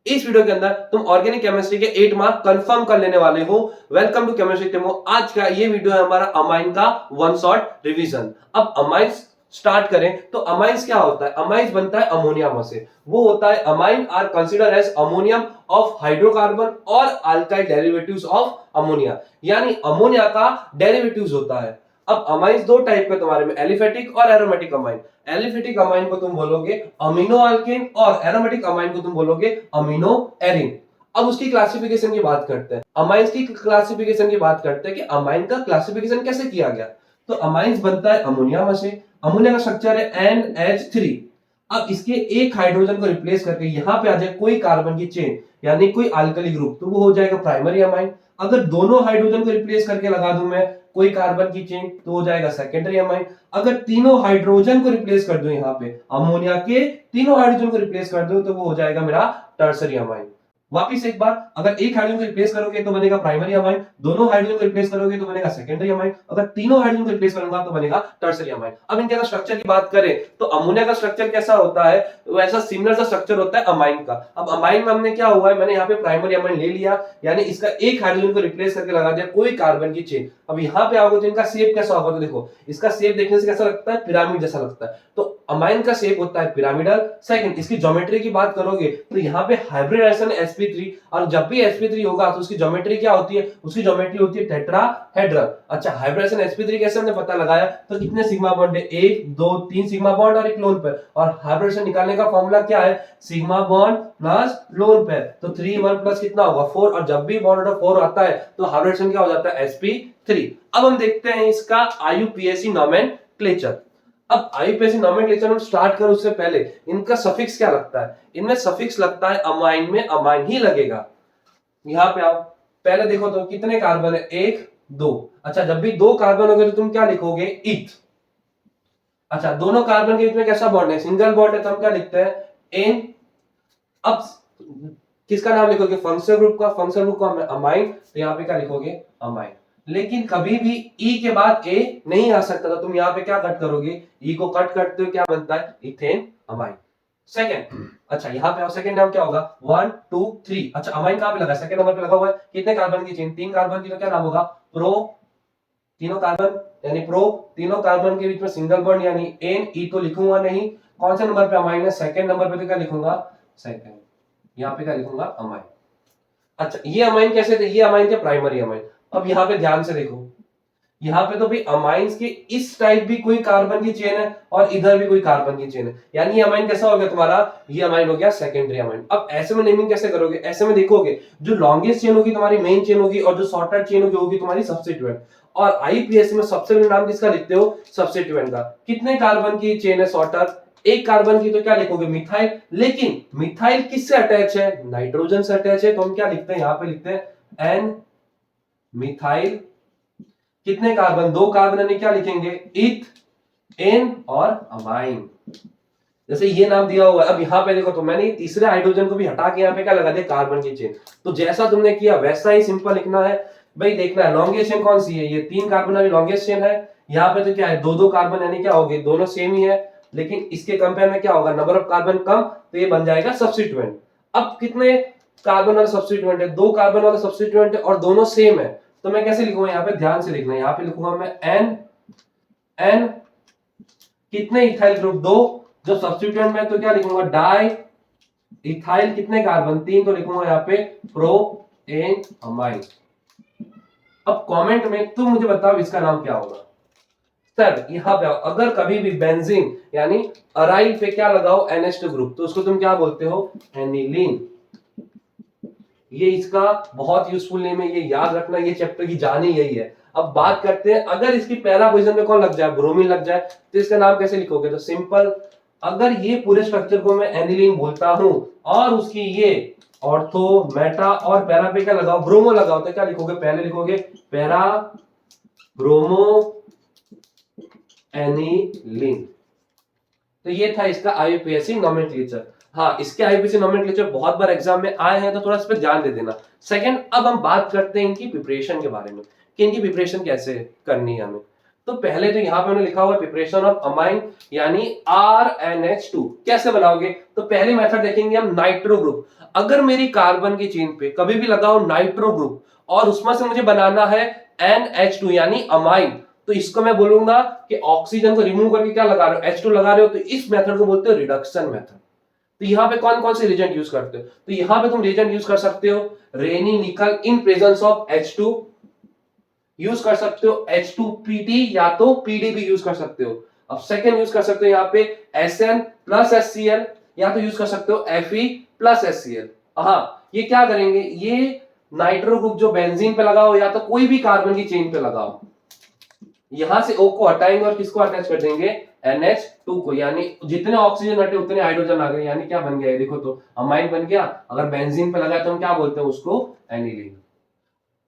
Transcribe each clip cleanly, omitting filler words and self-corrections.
इस वीडियो के अंदर तुम ऑर्गेनिक केमिस्ट्री के 8 मार्क कंफर्म कर लेने वाले हो। Welcome to chemistry demo. आज का ये वीडियो है हमारा अमाइन का वन शॉट रिवीजन। अब अमाइंस स्टार्ट करें तो अमाइंस क्या होता है? अमाइंस बनता है अमोनिया से। वो होता है amine are consider as ammonium of hydrocarbon और अल्काइल डेरिवेटिव्स ऑफ अमोनिया, यानी अमोनिया का डेरिवेटिव्स होता है। अब अमाइंस दो टाइप के तुम्हारे में, एलिफेटिक और एरोमेटिक अमाइन। एलिफेटिक अमाइन को तुम बोलोगे अमीनो अल्केन और एरोमेटिक अमाइन को तुम बोलोगे अमीनो एरिन। अब उसकी क्लासिफिकेशन की बात करते हैं, अमाइंस की क्लासिफिकेशन की बात करते हैं कि अमाइन का क्लासिफिकेशन कैसे किया गया। तो अमाइंस बनता है अमोनिया से। अमोनिया का स्ट्रक्चर है NH3। अब इसके एक हाइड्रोजन को रिप्लेस करके यहां पे आ जाए कोई कार्बन की चेन, यानी कोई अल्कली ग्रुप, तो वो हो जाएगा प्राइमरी अमाइन। अगर दोनों हाइड्रोजन को रिप्लेस करके लगा दूं मैं कोई कार्बन की चेन, तो हो जाएगा सेकेंडरी अमाइन। अगर तीनों हाइड्रोजन को रिप्लेस कर दूं यहां पे, अमोनिया के तीनों हाइड्रोजन को रिप्लेस कर दूं, तो वो हो जाएगा मेरा टर्सरी अमाइन। वापिस एक बार, अगर एक हाइड्रोजन को रिप्लेस करोगे तो बनेगा प्राइमरी अमाइन, दोनों हाइड्रोजन को रिप्लेस करोगे तो बनेगा सेकेंडरी अमाइन, अगर तीनों हाइड्रोजन को रिप्लेस करूंगा तो बनेगा टर्सरी अमाइन। अब इनके स्ट्रक्चर की बात करें तो अमोनिया का स्ट्रक्चर कैसा होता है, वैसा सिमिलर सा स्ट्रक्चर होता है अमाइन का। अब अमाइन में हमने क्या हुआ है, मैंने यहाँ पे प्राइमरी अमाइन ले लिया, यानी इसका एक हाइड्रोजन को रिप्लेस करके लगा दिया कोई कार्बन की चेन। अब यहाँ पे आओगे तो इनका शेप कैसा होगा, तो देखो इसका शेप देखने से कैसा लगता है, पिरामिड जैसा लगता है। तो अमाइन का शेप होता है पिरामिडल। सेकंड, इसकी ज्योमेट्री की बात करोगे तो यहाँ पे हाइब्रिडाइजेशन sp3, और जब भी sp3 होगा तो उसकी ज्योमेट्री क्या होती है, उसकी ज्योमेट्री होती है टेट्राहेड्रल। अच्छा, हाइब्रिडाइजेशन sp3 कैसे हमने पता लगाया, तो कितने सिग्मा बॉन्ड है, 1 2 3 सिग्मा बॉन्ड और एक लोन पेयर। और हाइब्रिडाइजेशन निकालने का फॉर्मूला क्या है, sigma bond plus lone pair. तो 3 1 प्लस कितना होगा 4, और जब भी बॉन्ड ऑर्डर 4 आता है तो हाइब्रिडाइजेशन क्या हो जाता है sp3। अब हम देखते हैं इसका IUPAC नोमेनक्लेचर। अब IUPAC नोमेनक्लेचर हम स्टार्ट कर उससे पहले इनका सफिक्स क्या लगता है, इनमें सफिक्स लगता है अमाइन में अमाइन ही लगेगा। यहां पे आओ, पहले देखो तो कितने कार्बन है, 1 2। अच्छा, जब भी 2 कार्बन हो गए तो तुम क्या लिखोगे, इथ। अच्छा, दोनों कार्बन के बीच में कैसा बॉन्ड है, सिंगल बॉन्ड है, तो हम क्या लिखते हैं, एन। अब किसका नाम लिखोगे, फंक्शनल ग्रुप का। फंक्शनल ग्रुप का अमाइन, तो यहाँ पे क्या लिखोगे, अमाइन। लेकिन कभी भी ई के बाद ए नहीं आ सकता, तो तुम यहाँ पे क्या कट करोगे, ई को कट करते हो क्या बनता है, इथेन अमाइन। सेकंड, अच्छा यहाँ पे सेकंड नाम क्या होगा, 1 2 3। अच्छा, अमाइन कहां पे लगा, सेकंड नंबर पे लगा हुआ है। कितने कार्बन की चेन, 3 कार्बन की, तो क्या नाम होगा, प्रो। तीनों कार्बन यानी प्रो, तीनों कार्बन के बीच में सिंगल बॉन्ड यानी एन। ई तो लिखूंगा नहीं, कौन से नंबर पे अमाइन है, सेकंड नंबर पे, तो क्या लिखूंगा, सेकंड। यहाँ पे क्या लिखूंगा, अमाइन। अच्छा, ये अमाइन कैसे थे, ये अमाइन थे प्राइमरी अमाइन। अब यहाँ पे ध्यान से देखो, यहाँ पे तो भी अमाइंस के इस टाइप भी कोई कार्बन की चेन है और इधर भी कोई कार्बन की चेन है, यानी ये अमाइन कैसा हो गया तुम्हारा, ये अमाइन हो गया सेकेंडरी अमाइन। अब ऐसे में नेमिंग कैसे करोगे, ऐसे में देखोगे जो लॉन्गेस्ट चेन होगी तुम्हारी मेन चेन होगी, और जो शॉर्टर चेन होगी तुम्हारी सब्स्टिट्यूएंट। और IUPAC में सबसे पहले नाम किसका लिखते हो, सब्स्टिट्यूएंट का। कितने कार्बन की चेन है शॉर्टर, एक कार्बन की, तो क्या लिखोगे, मिथाइल। लेकिन मिथाइल किससे अटैच है, नाइट्रोजन से अटैच है, तो हम क्या लिखते हैं, यहाँ पे लिखते हैं एन मिथाइल। कितने कार्बन, 2 कार्बन, यानी क्या लिखेंगे, इथ एन और अमाइन। जैसे ये नाम दिया हुआ है। अब यहाँ पे देखो तो मैंने तीसरे हाइड्रोजन को भी हटा के यहाँ पे क्या लगा दिया, कार्बन की चेन। तो जैसा तुमने किया वैसा ही सिंपल लिखना है भाई। देखना है लॉन्गेस्ट चेन कौन सी है, ये 3 कार्बन वाली लॉन्गेस्ट चेन है। यहाँ पे तो क्या है, 2 कार्बन, यानी क्या हो गए, दोनों सेम ही है। लेकिन इसके कंपेयर में क्या होगा, नंबर ऑफ कार्बन कम, तो ये बन जाएगा सब्स्टिट्यूएंट। अब कितने कार्बन वाला सब्स्टिट्यूएंट है, 2 कार्बन वाला सब्स्टिट्यूएंट है और दोनों सेम है, तो मैं कैसे लिखूंगा, यहाँ पे ध्यान से लिखना है। यहाँ पे लिखूंगा मैं एन एन। कितने इथाइल ग्रुप, 2, जो सब्स्टिट्यूएंट में, तो क्या लिखूंगा, डाई इथाइल। कितने कार्बन, 3, तो लिखूंगा यहाँ पे प्रो एन अमाइन। अब कमेंट में तुम मुझे बताओ इसका नाम क्या होगा। सर यहाँ पे अगर कभी भी बेंजीन यानी अराइल पे क्या लगाओ, NH2 ग्रुप, तो उसको तुम क्या बोलते हो, एनिलीन। ये इसका बहुत यूजफुल नेम है, ये याद रखना, ये चैप्टर की जान ही यही है। अब बात करते हैं, अगर इसकी पहला पोजीशन में कौन लग जाए, ब्रोमीन लग जाए, तो इसका नाम कैसे लिखोगे, तो सिंपल। अगर ये पूरे स्ट्रक्चर को मैं एनिलीन बोलता हूं और उसकी ये ऑर्थो मेटा और पैरा पे क्या लगाओ, ब्रोमो लगाओ, तो क्या लिखोगे, पहले लिखोगे पैरा ब्रोमो एनिलीन। तो ये था इसका IUPAC नोमेनक्लेचर। हाँ, इसके IUPAC नोमेनक्लेचर बहुत बार एग्जाम में आए हैं, तो थोड़ा इस पर ध्यान दे देना। सेकंड, अब हम बात करते हैं इनकी प्रिपरेशन के बारे में कि इनकी प्रिपरेशन कैसे करनी है हमें। तो पहले तो यहाँ पे हमने लिखा हुआ है प्रिपरेशन ऑफ अमाइन यानी RNH2 कैसे बनाओगे। तो पहले मेथड देखेंगे हम नाइट्रो ग्रुप। अगर मेरी कार्बन की चेन पे कभी भी लगा हो नाइट्रो ग्रुप और उसमें से मुझे बनाना है NH2 यानी अमाइन, तो इसको मैं बोलूंगा कि ऑक्सीजन को रिमूव करके क्या लगा रहे हो, H2 लगा रहे हो, तो इस मेथड को बोलते हो रिडक्शन मेथड। तो यहाँ पे कौन कौन से रिएजेंट यूज करते हो, तो यहाँ पे तुम रिएजेंट यूज कर सकते हो रेनी निकल in presence of H2, use कर सकते हो H2PT या तो PD भी यूज कर सकते हो। अब सेकेंड यूज कर सकते हो यहाँ पे SN प्लस HCl या तो यूज कर सकते हो Fe प्लस HCl। हाँ, ये क्या करेंगे, ये नाइट्रो ग्रुप जो बेंजीन पे लगाओ या तो कोई भी कार्बन की चेन पे लगाओ, यहां से O को हटाएंगे और किसको अटैच कर देंगे, NH2 को, यानी जितने ऑक्सीजन हटे उतने हाइड्रोजन आ गए, यानी क्या बन गया है देखो, तो अमाइन बन गया। अगर बेंजीन पे लगा तो हम क्या बोलते हैं उसको, एनिलीन।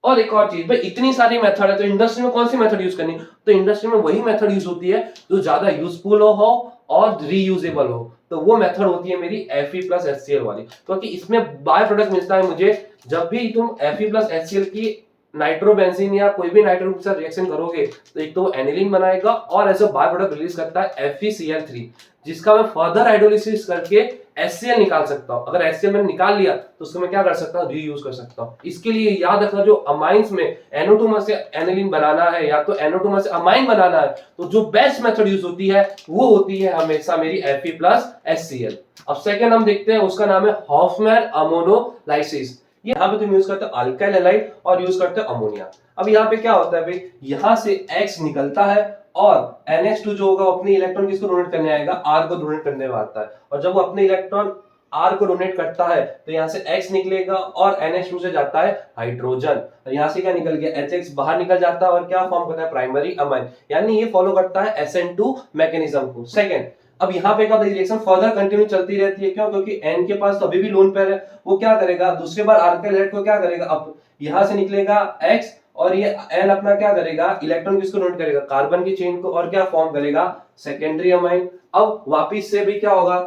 और एक और चीज भाई, इतनी सारी मेथड है तो इंडस्ट्री में कौन सी मेथड यूज करनी, तो इंडस्ट्री में वही मेथड यूज होती है जो ज्यादा यूजफुल हो और रीयूजेबल हो, तो वो मेथड होती है मेरी Fe प्लस HCl वाली, क्योंकि इसमें बाय प्रोडक्ट मिलता है मुझे। जब भी तुम Fe प्लस HCl की नाइट्रोबेंजीन या कोई भी नाइट्रो के साथ रिएक्शन करोगे तो एक तो वो एनिलीन बनाएगा और as a by product release करता है FeCl3, जिसका मैं फर्दर हाइड्रोलिसिस करके HCl निकाल सकता हूं। अगर HCl मैंने निकाल लिया तो उसको मैं क्या कर सकता हूं, रीयूज कर सकता हूं। इसके लिए याद रखना, जो अमाइंस में NO2 में से एनिलीन बनाना है या तो NO2 में से अमाइन बनाना है, तो जो बेस्ट मेथड यूज होती है वो होती है हमेशा मेरी Fe प्लस HCl। अब सेकेंड हम देखते हैं, उसका नाम है हॉफमैन अमोनोलाइसिस। यहाँ पे तुम यूज करते हो अल्काइल हैलाइड और यूज करते हो अमोनिया। अब यहाँ पे क्या होता है भाई, यहाँ से X निकलता है और NH2 जो होगा अपने इलेक्ट्रॉन किसको डोनेट करने आएगा, R को डोनेट करने में आता है, और जब वो अपने इलेक्ट्रॉन R को डोनेट करता है तो यहाँ से X निकलेगा और NH2 से जाता है हाइड्रोजन, तो यहाँ से क्या निकल गया, HX बाहर निकल जाता है और क्या फॉर्म करता है, प्राइमरी अमाइन, यानी ये फॉलो करता है SN2 मैकेनिज्म को। सेकेंड, अब यहाँ पे क्या रिएक्शन फर्दर कंटिन्यू चलती रहती है, क्यों, क्योंकि N के पास तो अभी भी लोन पेयर है, वो क्या करेगा दूसरी बार अल्काइल हैलाइड को क्या करेगा, अब यहाँ से निकलेगा X और ये N अपना क्या करेगा, इलेक्ट्रॉन किसको डोनेट करेगा, कार्बन की चेन को, और क्या फॉर्म करेगा, सेकेंडरी अमाइन। अब वापिस से भी क्या होगा,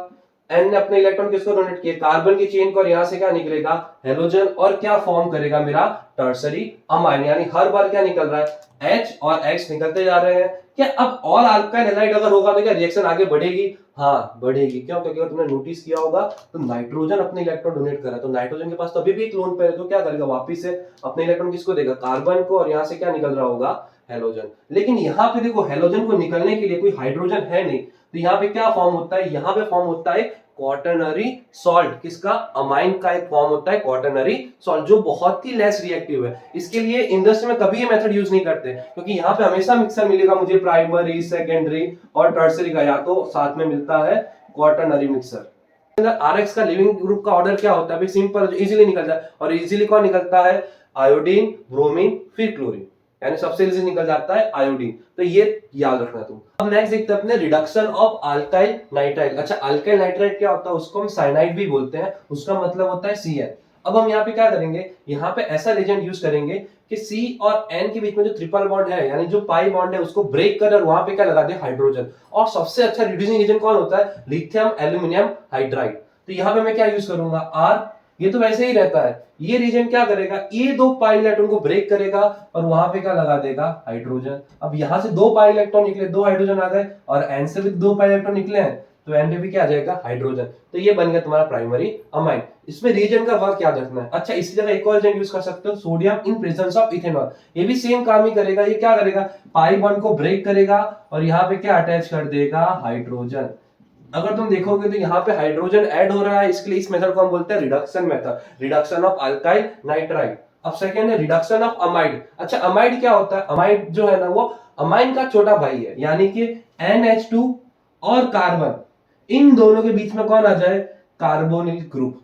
N ने अपने इलेक्ट्रॉन किसको डोनेट किए, कार्बन की चेन को, और यहां से क्या निकलेगा, हेलोजन, और क्या फॉर्म करेगा मेरा टर्सरी अमाइन, यानी हर बार क्या निकल रहा है, H और X निकलते जा रहे हैं। क्या अब और अल्काइल हैलाइड अगर होगा तो क्या रिएक्शन आगे बढ़ेगी, हाँ बढ़ेगी, क्यों, क्योंकि अगर तुमने नोटिस किया होगा तो नाइट्रोजन अपने इलेक्ट्रॉन डोनेट कर रहा है, तो नाइट्रोजन के पास तो अभी भी एक लोन पेयर है, तो क्या करेगा वापिस से अपने इलेक्ट्रॉन किसको देगा, कार्बन को, और यहाँ से क्या निकल रहा होगा, हेलोजन। लेकिन यहाँ पे देखो हेलोजन को निकलने के लिए कोई हाइड्रोजन है नहीं, तो यहाँ पे क्या फॉर्म होता है, यहाँ पे फॉर्म होता है क्वाटरनरी सॉल्ट, किसका, अमाइन का एक फॉर्म होता है क्वाटरनरी सॉल्ट, जो बहुत ही लेस रिएक्टिव है। इसके लिए इंडस्ट्री में कभी ये मेथड यूज नहीं करते, क्योंकि यहाँ पे हमेशा मिक्सर मिलेगा मुझे प्राइमरी, सेकेंडरी और टर्सरी का, या तो साथ में मिलता है क्वाटरनरी मिक्सर। RX का लिविंग ग्रुप का ऑर्डर क्या होता है, सिंपल, इजीली निकल जाए, और इजीली कौन निकलता है, आयोडीन, ब्रोमीन, फिर क्लोरीन, यानी सबसे इजी निकल जाता है आयोडीन, तो ये याद रखना तुम। अब नेक्स्ट देखते हैं अपने रिडक्शन ऑफ अल्काइल नाइट्राइल। अच्छा, अल्काइल नाइट्राइल क्या होता है, उसको हम साइनाइड भी बोलते हैं, उसका मतलब होता है CN। अब हम यहाँ पे क्या करेंगे, यहाँ पे ऐसा रिएजेंट यूज करेंगे कि C और N के बीच में जो ट्रिपल बॉन्ड है, यानी जो पाई बॉन्ड है, उसको ब्रेक कर और वहां पे क्या लगा दे, हाइड्रोजन। और सबसे अच्छा रिड्यूसिंग एजेंट कौन होता है, लिथियम एल्यूमिनियम हाइड्राइड। तो यहाँ पे मैं क्या यूज करूंगा, R, ये तो वैसे ही रहता है, ये रीजन क्या करेगा, ये दो पाई इलेक्ट्रॉन को ब्रेक करेगा और वहां पे क्या लगा देगा, हाइड्रोजन। अब यहां से दो पाई इलेक्ट्रॉन निकले, दो हाइड्रोजन आ गए, और N से भी दो पाई इलेक्ट्रॉन निकले हैं, तो N पे भी क्या आ जाएगा, हाइड्रोजन। तो ये बन गया तुम्हारा प्राइमरी अमाइन। इसमें रीजन का वर्क याद रखना है। अच्छा, इसी जगह एक और एजेंट यूज कर सकते हो, sodium in presence of ethanol, ये भी सेम काम ही करेगा। ये क्या करेगा, पाई बॉन्ड को ब्रेक करेगा और यहाँ पे क्या अटैच कर देगा, हाइड्रोजन। अगर तुम देखोगे तो यहाँ पे हाइड्रोजन ऐड हो रहा है, इसके लिए इस मेथड को हम बोलते हैं reduction method, reduction of alkyl nitride. अब सेकेंड है रिडक्शन ऑफ अमाइड। अच्छा, अमाइड क्या होता है, अमाइड जो है ना वो अमाइन का छोटा भाई है, यानी कि NH2 और कार्बन, इन दोनों के बीच में कौन आ जाए, कार्बोनिल ग्रुप,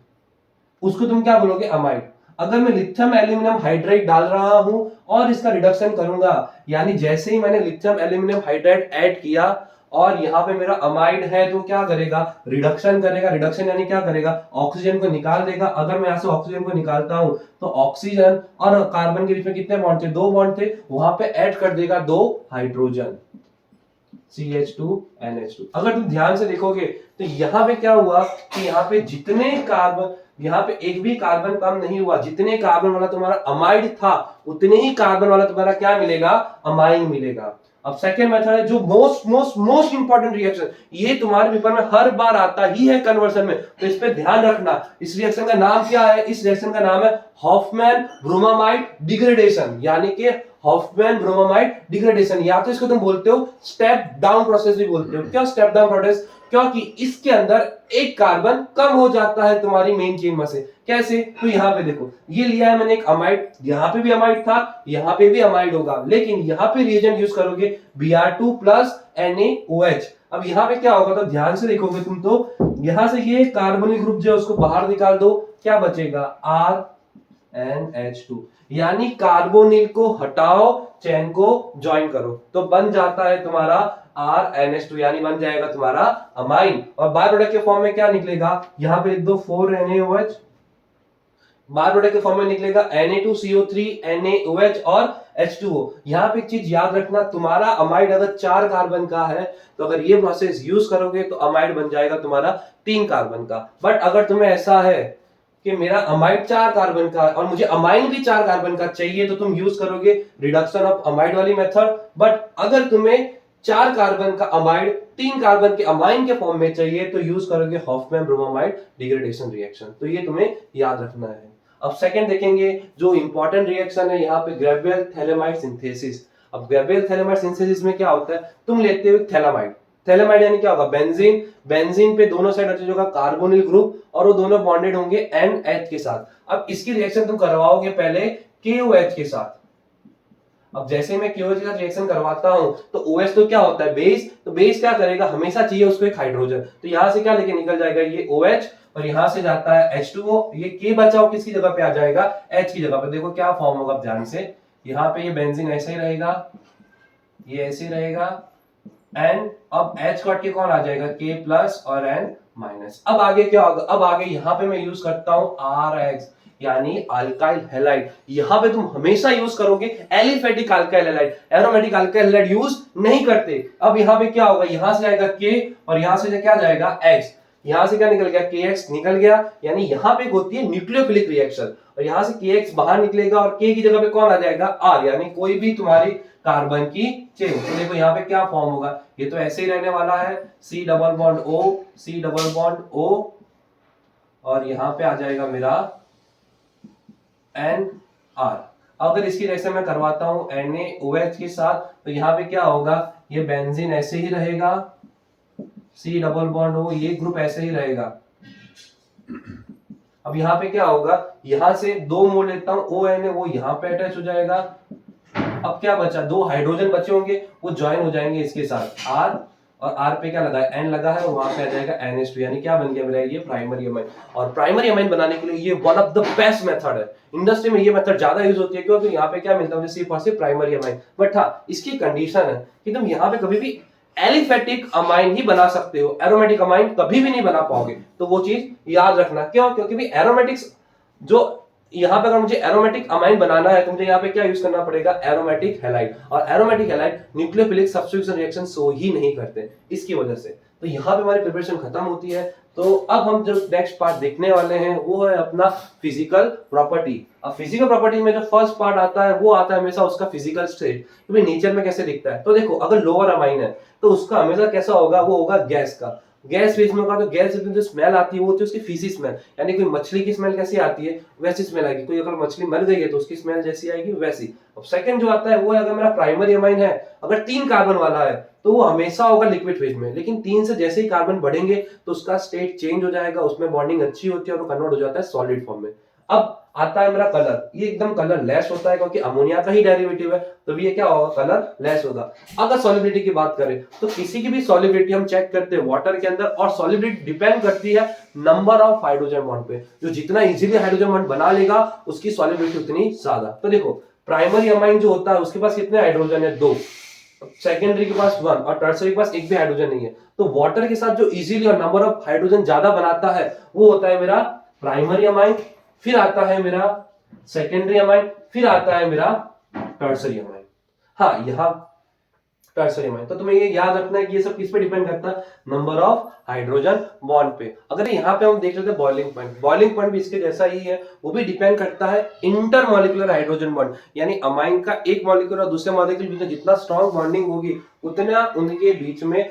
उसको तुम क्या बोलोगे, अमाइड। अगर मैं लिथियम एल्यूमिनियम हाइड्राइड डाल रहा हूं और इसका रिडक्शन करूंगा, यानी जैसे ही मैंने लिथियम एल्यूमिनियम हाइड्राइड ऐड किया और यहाँ पे मेरा अमाइड है, तो क्या करेगा, रिडक्शन करेगा। रिडक्शन यानी क्या करेगा, ऑक्सीजन को निकाल देगा। अगर मैं यहाँ से ऑक्सीजन को निकालता हूं तो ऑक्सीजन और कार्बन के बीच में कितने बॉन्ड थे, दो बॉन्ड थे, वहां पे ऐड कर देगा दो हाइड्रोजन, CH2NH2। अगर तुम ध्यान से देखोगे तो यहाँ पे क्या हुआ कि यहाँ पे जितने कार्बन, यहाँ पे एक भी कार्बन कम नहीं हुआ, जितने कार्बन वाला तुम्हारा अमाइड था उतने ही कार्बन वाला तुम्हारा क्या मिलेगा, अमाइन मिलेगा। अब सेकेंड मेथड है जो most most most important reaction, ये तुम्हारे पेपर में हर बार आता ही है कन्वर्जन में, तो इस पे ध्यान रखना। इस रिएक्शन का नाम क्या है? इस रिएक्शन का नाम है हॉफमैन ब्रोमामाइड डिग्रेडेशन, यानी कि हॉफमैन ब्रोमामाइड डिग्रेडेशन, या तो इसको तुम बोलते हो स्टेप डाउन प्रोसेस भी बोलते हो। क्या स्टेप डाउन प्रोसेस? क्योंकि इसके अंदर एक कार्बन कम हो जाता है तुम्हारी मेन चेन में से। कैसे? तो यहाँ पे देखो, ये लिया है मैंने एक अमाइड, यहाँ पे भी अमाइड था, यहाँ पे भी अमाइड होगा, लेकिन यहाँ पे रिएजेंट यूज करोगे Br2 प्लस NaOH। अब यहाँ पे क्या होगा, तो ध्यान से देखोगे तुम, तो यहां से ये कार्बोनिल ग्रुप जो है उसको बाहर निकाल दो, क्या बचेगा? RNH2, यानी कार्बोनिल को हटाओ, चेन को ज्वाइन करो, तो बन जाता है तुम्हारा RNH2, यानी बन जाएगा तुम्हारा अमाइन। और बाय प्रोडक्ट के फॉर्म में क्या निकलेगा? यहां पे लिख दो 4NaOH, बाय प्रोडक्ट के फॉर्म में निकलेगा Na2CO3 NaOH और H2O। यहां पे एक चीज याद रखना, तुम्हारा अमाइड अगर 4 कार्बन का है तो अगर ये प्रोसेस यूज करोगे तो अमाइड बन जाएगा तुम्हारा 3 कार्बन का। बट अगर तुम्हें ऐसा है कि मेरा अमाइड 4 कार्बन का है और मुझे अमाइन भी 4 कार्बन का चाहिए, तो तुम यूज करोगे रिडक्शन ऑफ अमाइड वाली मेथड। बट अगर तुम्हें 4 कार्बन का अमाइड 3 कार्बन के अमाइन के फॉर्म में चाहिए, तो यूज करोगे हॉफमैन ब्रोमामाइड डिग्रेडेशन रिएक्शन। तो ये तुम्हें याद रखना है। अब सेकंड देखेंगे, जो इंपॉर्टेंट रिएक्शन है यहाँ पे, ग्रेवियल थैलेमाइड सिंथेसिस। अब ग्रेवियल थैलेमाइड सिंथेसिस में क्या होता है, तुम लेते हो थैलामाइड, थैलामाइड यानी क्या होगा? बेंजीन, बेंजीन पे दोनों साइड अटैच होगा कार्बोनिल ग्रुप और वो दोनों बॉन्डेड होंगे NH के साथ। अब इसकी रिएक्शन तुम करवाओगे पहले KOH के साथ। अब जैसे मैं KOH का रिएक्शन करवाता हूं तो OH तो क्या होता है? बेस, तो बेस क्या करेगा? हमेशा चाहिए उसको एक हाइड्रोजन, तो यहां से क्या लेके निकल जाएगा? ये OH, और यहां से जाता है H2O, ये K बचा हो किसकी जगह पे आ जाएगा? H की जगह पे। देखो क्या फॉर्म होगा ध्यान से, यहाँ पे ये बेंजीन ऐसे ही रहेगा, ये ऐसे ही रहेगा, एंड अब H कट के कौन आ जाएगा? K प्लस और N माइनस। अब आगे क्या होगा? अब आगे यहाँ पे मैं यूज करता हूं RX, यानी अल्काइल हैलाइड। यहां पे तुम हमेशा यूज करोगे aliphatic alkyl halide, aromatic alkyl halide use नहीं करते। अब यहां पे क्या होगा? यहां से आएगा K और यहां से क्या जाएगा? X, यहां से क्या निकल गया? KX निकल गया, यानी यहां पे होती है न्यूक्लियोफिलिक रिएक्शन, और यहां से KX बाहर निकलेगा और K की जगह पे कौन आ जाएगा? R, यानी कोई भी तुम्हारी कार्बन की चेन। तो देखो यहाँ पे क्या फॉर्म होगा, ये तो ऐसे ही रहने वाला है, C double bond O, C double bond O, और यहां पे आ जाएगा मेरा NR। अगर इसकी रिएक्शन मैं करवाता हूं NaOH के साथ, तो यहाँ पे क्या होगा? ये बेंजीन ऐसे ही रहेगा, C डबल बॉन्ड O, ये ग्रुप ऐसे ही रहेगा। अब यहाँ पे क्या होगा? यहां से 2 मोल लेता हूं ONA, वो यहाँ पे अटैच हो जाएगा। अब क्या बचा? 2 हाइड्रोजन बचे होंगे, वो ज्वाइन हो जाएंगे इसके साथ R, और R पे क्या लगा है? N लगा है, और वहां पे आ जाएगा NH2, यानी क्या बन गया मेरा? ये प्राइमरी अमाइन। और प्राइमरी अमाइन बनाने के लिए ये one of the best method है। इंडस्ट्री में ये मेथड ज्यादा यूज होती है, क्योंकि यहाँ पे क्या मिलता है? सिर्फ और सिर्फ प्राइमरी अमाइन। बट हाँ, इसकी कंडीशन है कि तुम यहाँ पे कभी भी एलिफेटिक अमाइन ही बना सकते हो, एरोमेटिक अमाइन कभी भी नहीं बना पाओगे। तो वो चीज याद रखना। क्यों? क्योंकि भी एरोमेटिक्स जो यहाँ पे, अगर मुझे एरोमेटिक अमाइन बनाना है तो मुझे यहाँ पे क्या यूज करना पड़ेगा? एरोमेटिक हैलाइड, और aromatic halide nucleophilic substitution reaction show ही नहीं करते, इसकी वजह से। तो यहाँ पे हमारी प्रिपरेशन खत्म होती है। तो अब हम जो नेक्स्ट पार्ट देखने वाले हैं वो है अपना फिजिकल प्रॉपर्टी। अब फिजिकल प्रॉपर्टी में जो फर्स्ट पार्ट आता है वो आता है हमेशा उसका फिजिकल स्टेट, कि भाई नेचर में कैसे दिखता है। तो देखो, अगर लोअर अमाइन है तो उसका हमेशा कैसा होगा? वो होगा गैस का, गैस फेज में होगा। तो गैस में जो स्मेल आती है वो होती है उसकी फीसी स्मेल, यानी कोई मछली की स्मेल कैसी आती है वैसी स्मेल आएगी। कोई अगर मछली मर गई है तो उसकी स्मेल जैसी आएगी वैसी। अब सेकंड जो आता है वो है, अगर मेरा प्राइमरी अमाइन है, अगर 3 कार्बन वाला है तो वो हमेशा होगा लिक्विड फेज में, लेकिन 3 से जैसे ही कार्बन बढ़ेंगे तो उसका स्टेट चेंज हो जाएगा, उसमें बॉन्डिंग अच्छी होती है और वो कन्वर्ट हो जाता है सॉलिड फॉर्म में। अब आता है मेरा कलर, ये एकदम कलर लेस होता है क्योंकि अमोनिया का ही डेरिवेटिव है, तो ये क्या होगा? कलर लेस होगा। अगर सॉलिबिलिटी की बात करें तो किसी की भी सॉलिबिलिटी हम चेक करते हैं वाटर के अंदर, और सॉलिबिलिटी डिपेंड करती है नंबर ऑफ हाइड्रोजन बॉन्ड पे। जो जितना इजीली हाइड्रोजन बॉन्ड बना लेगा उसकी सॉलिबिलिटी उतनी ज्यादा। तो देखो, प्राइमरी अमाइन जो होता है उसके पास कितने हाइड्रोजन है? 2, सेकेंडरी के पास 1, और टर्सरी के पास एक भी हाइड्रोजन नहीं है। तो वाटर के साथ जो इजीली और नंबर ऑफ हाइड्रोजन ज्यादा बनाता है वो होता है मेरा प्राइमरी अमाइन, फिर आता है मेरा सेकेंडरी अमाइन, फिर आता है मेरा टर्सरी अमाइन। हाँ, यहाँ टर्सरी अमाइन। तो तुम्हें ये याद रखना है कि ये सब किस पे डिपेंड करता है, नंबर ऑफ हाइड्रोजन बॉन्ड पे। अगर यहाँ पे हम देख लेते हैं बॉइलिंग पॉइंट, बॉइलिंग पॉइंट भी इसके जैसा ही है, वो भी डिपेंड करता है इंटरमॉलिक्यूलर हाइड्रोजन बॉन्ड, यानी अमाइन का एक मॉलिक्यूल और दूसरे मॉलिक्यूल के बीच में जितना स्ट्रॉन्ग बॉन्डिंग होगी उतना उनके बीच में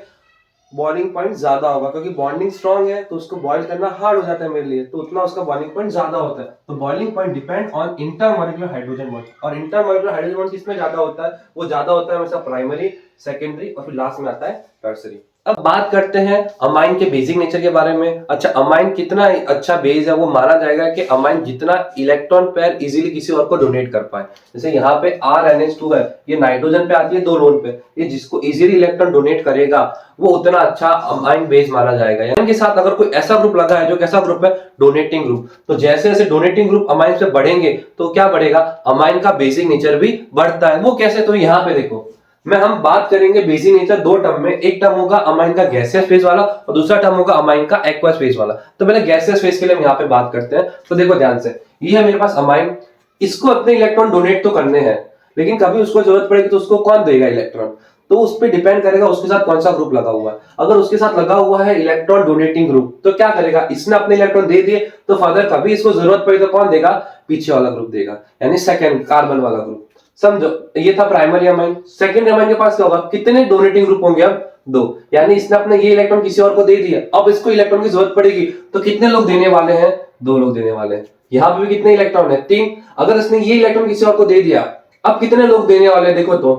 बॉइलिंग पॉइंट ज्यादा होगा, क्योंकि बॉन्डिंग स्ट्रॉन्ग है तो उसको बॉइल करना हार्ड हो जाता है मेरे लिए, तो उतना उसका बॉइलिंग पॉइंट ज्यादा होता है। तो boiling point depend on intermolecular hydrogen bond, और इंटरमॉलिक्यूलर हाइड्रोजन बॉन्ड किसमें ज्यादा होता है, वो ज्यादा होता है हमेशा प्राइमरी, सेकेंडरी और फिर लास्ट में आता है टर्सरी। अब बात करते हैं अमाइन के बेसिक नेचर के बारे में। अच्छा, अमाइन कितना अच्छा बेस है, वो माना जाएगा कि अमाइन जितना इलेक्ट्रॉन पेयर इजीली किसी और को डोनेट कर पाए। जैसे यहाँ पे RNH2 है, ये नाइट्रोजन पे आती है 2 लोन पे, ये जिसको इजीली इलेक्ट्रॉन डोनेट करेगा वो उतना अच्छा अमाइन बेस माना जाएगा। यानी के साथ अगर कोई ऐसा ग्रुप लगा है जो कैसा ग्रुप है, डोनेटिंग ग्रुप, तो जैसे जैसे डोनेटिंग ग्रुप अमाइन से बढ़ेंगे तो क्या बढ़ेगा, अमाइन का बेसिक नेचर भी बढ़ता है। वो कैसे, तो यहाँ पे देखो हम बात करेंगे बेसिक नेचर 2 टर्म में। एक टर्म होगा अमाइन का गैसियस फेज वाला और दूसरा टर्म होगा अमाइन का एक्वस फेज वाला। तो पहले गैसियस फेज के लिए हम यहाँ पे बात करते हैं। तो देखो ध्यान से, ये है मेरे पास अमाइन, इसको अपने इलेक्ट्रॉन डोनेट तो करने हैं, लेकिन कभी उसको जरूरत पड़ेगी तो उसको कौन देगा इलेक्ट्रॉन, तो उस पर डिपेंड करेगा उसके साथ कौन सा ग्रुप लगा हुआ है। अगर उसके साथ लगा हुआ है इलेक्ट्रॉन डोनेटिंग ग्रुप तो क्या करेगा, इसने अपने इलेक्ट्रॉन दे दिए तो फर्दर कभी इसको जरूरत पड़ी तो कौन देगा, पीछे वाला ग्रुप देगा, यानी सेकंड कार्बन वाला ग्रुप। समझो, ये था प्राइमरी अमाइन। सेकंडरी अमाइन के पास क्या होगा, कितने डोनेटिंग ग्रुप होंगे, अब 2, यानी इसने अपने ये इलेक्ट्रॉन किसी और को दे दिया, अब इसको इलेक्ट्रॉन की जरूरत पड़ेगी तो कितने लोग देने वाले हैं, 2 लोग देने वाले हैं। यहाँ पे भी कितने इलेक्ट्रॉन है, 3। अगर इसने ये इलेक्ट्रॉन किसी और को दे दिया, अब कितने लोग देने वाले हैं, देखो तो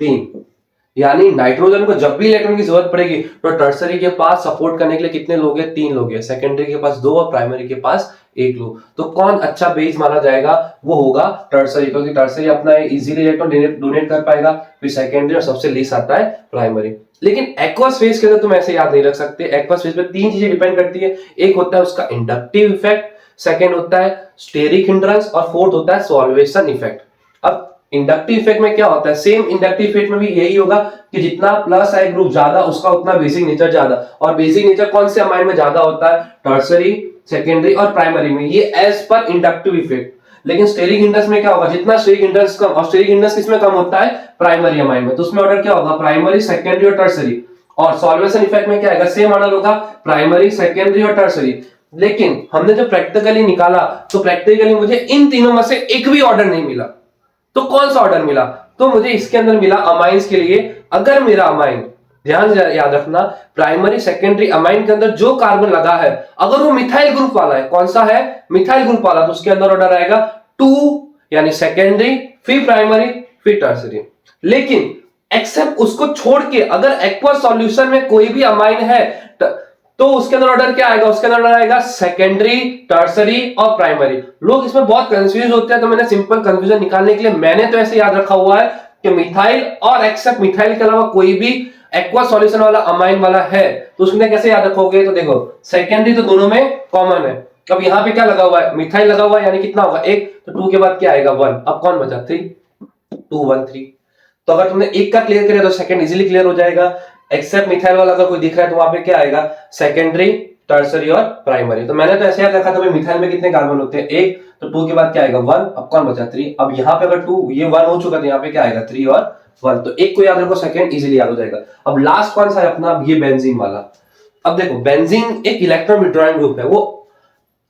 3, यानी नाइट्रोजन को जब भी इलेक्ट्रॉन की जरूरत पड़ेगी तो टर्सरी के पास सपोर्ट करने के लिए कितने लोग हैं, 3 लोग हैं। सेकेंडरी के पास 2 और प्राइमरी के पास 1 लोग। तो कौन अच्छा बेस माना जाएगा, वो होगा टर्सरी, क्योंकि टर्सरी अपना इजीली इलेक्ट्रॉन डोनेट कर पाएगा। फिर सेकेंडरी और सबसे लीस्ट आता है प्राइमरी। लेकिन एक्वस फेज के अंदर तुम ऐसे याद नहीं रख सकते। एक्वस फेज पे 3 चीजें डिपेंड करती है। एक होता है उसका इंडक्टिव इफेक्ट, सेकेंड होता है स्टेरिक हिंड्रेंस और फोर्थ होता है सॉल्वेशन इफेक्ट। अब इंडक्टिव इफेक्ट में क्या होता है, सेम इंडक्टिव इफेक्ट में भी यही होगा कि जितना प्लस आई ग्रुप ज्यादा उसका उतना बेसिक नेचर ज्यादा। और बेसिक नेचर कौन से अमाइन में ज्यादा होता है, टर्सरी, सेकेंडरी और प्राइमरी में, ये एज पर इंडक्टिव इफेक्ट। लेकिन स्टेरिक हिंड्रेंस में क्या होगा, जितना स्टेरिक हिंड्रेंस कम, और स्टेरिक हिंड्रेंस किसमें कम होता है, प्राइमरी अमाइन में, तो उसमें ऑर्डर क्या होगा, प्राइमरी, सेकेंडरी और टर्सरी। और सॉल्वेशन इफेक्ट में क्या आएगा, सेम ऑर्डर होगा, प्राइमरी, सेकेंडरी और टर्सरी। लेकिन हमने जो प्रैक्टिकली निकाला तो प्रैक्टिकली मुझे इन तीनों में से एक भी ऑर्डर नहीं मिला। तो कौन सा ऑर्डर मिला, तो मुझे इसके अंदर मिला अमाइंस के लिए, अगर मेरा अमाइन, ध्यान याद रखना, प्राइमरी सेकेंडरी अमाइन के अंदर जो कार्बन लगा है अगर वो मिथाइल ग्रुप वाला है, कौन सा है, मिथाइल ग्रुप वाला, तो उसके अंदर ऑर्डर आएगा 2, यानी सेकेंडरी, फिर प्राइमरी, फिर टर्सरी। लेकिन एक्सेप्ट उसको छोड़ के अगर एक्वस सॉल्यूशन में कोई भी अमाइन है तो उसके अंदर ऑर्डर क्या आएगा, उसके अंदर आएगा सेकेंडरी, टर्सरी और प्राइमरी। लोग इसमें बहुत कंफ्यूज होते हैं, तो मैंने सिंपल कंफ्यूजन निकालने के लिए मैंने तो ऐसे याद रखा हुआ है कि मिथाइल और एक्सेप्ट मिथाइल के अलावा कोई भी एक्वा सॉल्यूशन वाला अमाइन वाला है तो उसमें कैसे याद रखोगे, तो देखो सेकेंडरी तो दोनों में कॉमन है। अब यहाँ पे क्या लगा हुआ है, मिथाइल लगा हुआ है, यानी कितना होगा 1, तो 2 के बाद क्या आएगा 1, अब कौन बचा 3, 2 1 3। तो अगर तुमने एक का क्लियर किया तो सेकंड इजीली क्लियर हो जाएगा। एक्सेप्ट मिथाइल वाला अगर कोई दिख रहा है तो वहां पे क्या आएगा, सेकेंडरी, टर्सरी और प्राइमरी। तो मैंने तो ऐसे याद रखा था मिथाइल में कितने कार्बन होते हैं 1, तो 2 के बाद क्या आएगा 1, अब कौन बचा 3। अब यहाँ पे अगर 2 ये 1 हो चुका तो यहाँ पे क्या आएगा 3 और 1, तो एक को याद रखो, सेकंड इजीली याद हो जाएगा। अब लास्ट कौन सा है अपना, ये बेंजीन वाला। अब देखो बेंजीन एक इलेक्ट्रॉन विड्रॉइंग ग्रुप है, वो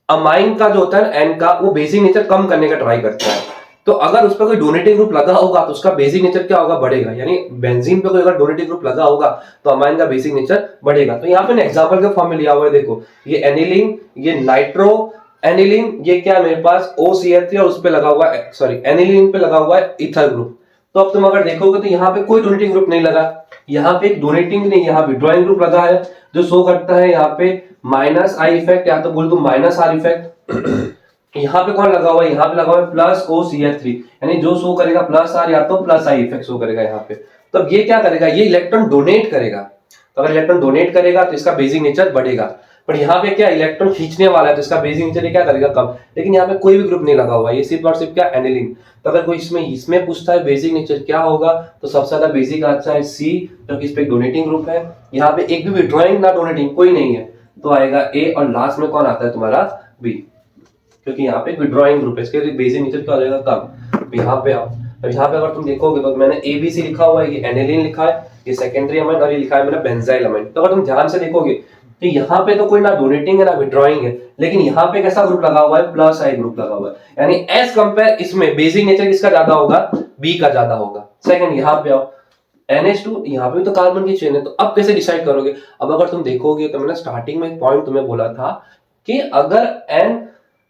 अमाइन का जो होता है एन का, वो बेसिक नेचर कम करने का ट्राई करता है। तो अगर उस पर कोई डोनेटिव ग्रुप लगा होगा तो उसका बेसिक नेचर क्या होगा, बढ़ेगा। यानी बेंजीन पे कोई अगर डोनेटिव ग्रुप लगा होगा तो अमाइन का बेसिक नेचर बढ़ेगा। तो यहाँ पे एग्जांपल के फॉर्म में लिया हुआ है, देखो ये एनिलीन, ये नाइट्रो एनिलीन, ये क्या मेरे पास OCl3 और उस पे लगा हुआ है, सॉरी एनिलीन पे लगा हुआ है इथर ग्रुप। तो अब तुम अगर देखोगे तो यहाँ पे कोई डोनेटिंग ग्रुप नहीं लगा, यहाँ पे एक डोनेटिंग नहीं, यहाँ विड्रॉइंग ग्रुप लगा है जो शो करता है यहाँ पे -I इफेक्ट, या तो बोल दो -R इफेक्ट। यहाँ पे कौन लगा हुआ है, यहाँ पे लगा हुआ है +OCl3, यानी जो शो करेगा +R या तो +I इफेक्ट शो करेगा यहाँ पे। तो अब ये क्या करेगा, ये इलेक्ट्रॉन डोनेट करेगा। तो अगर इलेक्ट्रॉन डोनेट करेगा तो इसका बेसिक नेचर बढ़ेगा, पर यहाँ पे क्या इलेक्ट्रॉन खींचने वाला है तो इसका बेसिक नेचर क्या करेगा, कम। लेकिन यहाँ पे कोई भी ग्रुप नहीं लगा हुआ है, ये सिर्फ और सिर्फ क्या एनिलीन। तो अगर कोई इसमें पूछता है बेसिक नेचर क्या होगा, तो सबसे ज्यादा बेसिक अच्छा है C, क्योंकि इस पे डोनेटिंग ग्रुप है। यहाँ पे एक भी विड्रॉइंग ना डोनेटिंग कोई नहीं है, तो आएगा A, और लास्ट में कौन आता है तुम्हारा B, क्योंकि यहाँ पे विड्रॉइंग ग्रुप है, इसके बेसिक नेचर क्या हो जाएगा, कम। यहाँ पे आओ, अब यहाँ पे अगर तुम देखोगे तो मैंने ABC लिखा हुआ है, ये एनिलीन लिखा है, ये सेकेंडरी अमाइन और ये लिखा है मेरा बेंजाइल अमाइन। तो अगर तुम ध्यान से देखोगे तो यहाँ पे तो कोई ना डोनेटिंग है ना विड्रॉइंग है, लेकिन यहाँ पे कैसा ग्रुप लगा हुआ है, प्लस आई ग्रुप लगा हुआ है, यानी एज कंपेयर इसमें बेसिक नेचर किसका ज्यादा होगा, बी का ज्यादा होगा। सेकंड यहाँ पे आओ, NH2 यहाँ पे भी तो कार्बन की चेन है, तो अब कैसे डिसाइड करोगे। अब अगर तुम देखोगे तो मैंने स्टार्टिंग में एक पॉइंट तुम्हें बोला था कि अगर N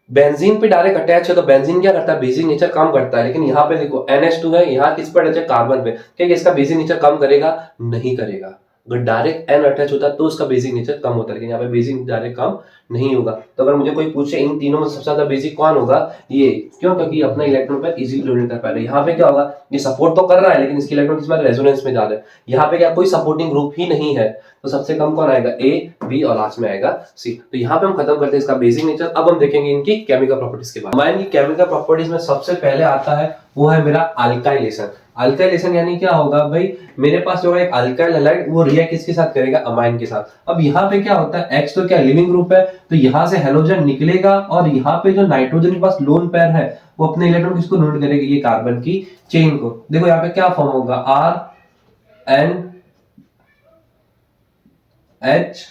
बेंजीन पे डायरेक्ट अटैच है तो बेंजीन क्या करता है, बेसिक नेचर कम करता है, लेकिन यहाँ पे देखो NH2 है, यहाँ किस पर अटैच है, कार्बन पे, क्या इसका बेसिक नेचर कम करेगा, नहीं करेगा। अगर डायरेक्ट N अटैच होता है तो उसका बेसिक नेचर कम होता है, लेकिन यहाँ पे बेसिक डायरेक्ट कम नहीं होगा। तो अगर मुझे कोई पूछे इन तीनों में सबसे ज्यादा बेसिक कौन होगा, ये, क्यों, क्योंकि अपना इलेक्ट्रॉन पर इजीली डोनेट कर पा रहा है। यहाँ पे क्या होगा, ये सपोर्ट तो कर रहा है लेकिन इसकी इलेक्ट्रॉन किस में, रेजोनेंस में जा रहा है, यहाँ पे क्या कोई सपोर्टिंग ग्रुप ही नहीं है, तो सबसे कम कौन आएगा, ए, बी और लास्ट में आएगा सी। तो यहाँ पे हम खत्म करते हैं इसका बेसिक नेचर। अब हम देखेंगे इनकी केमिकल प्रॉपर्टीज के बारे में। अमाइन की केमिकल प्रॉपर्टीज में सबसे पहले आता है वो है मेरा अल्काइलेशन। अल्काइलेशन यानी क्या होगा भाई, मेरे पास जो है एक अल्काइल हैलाइड, वो रिएक्ट किसके साथ करेगा, अमाइन के साथ। अब यहाँ पे क्या होता है, X तो क्या लिविंग ग्रुप है, तो यहाँ से हेलोजन निकलेगा और यहाँ पे जो नाइट्रोजन के पास लोन पेयर है वो अपने इलेक्ट्रॉन किसको डोनेट करेगा, ये कार्बन की चेन को। देखो यहाँ पे क्या फॉर्म होगा, R H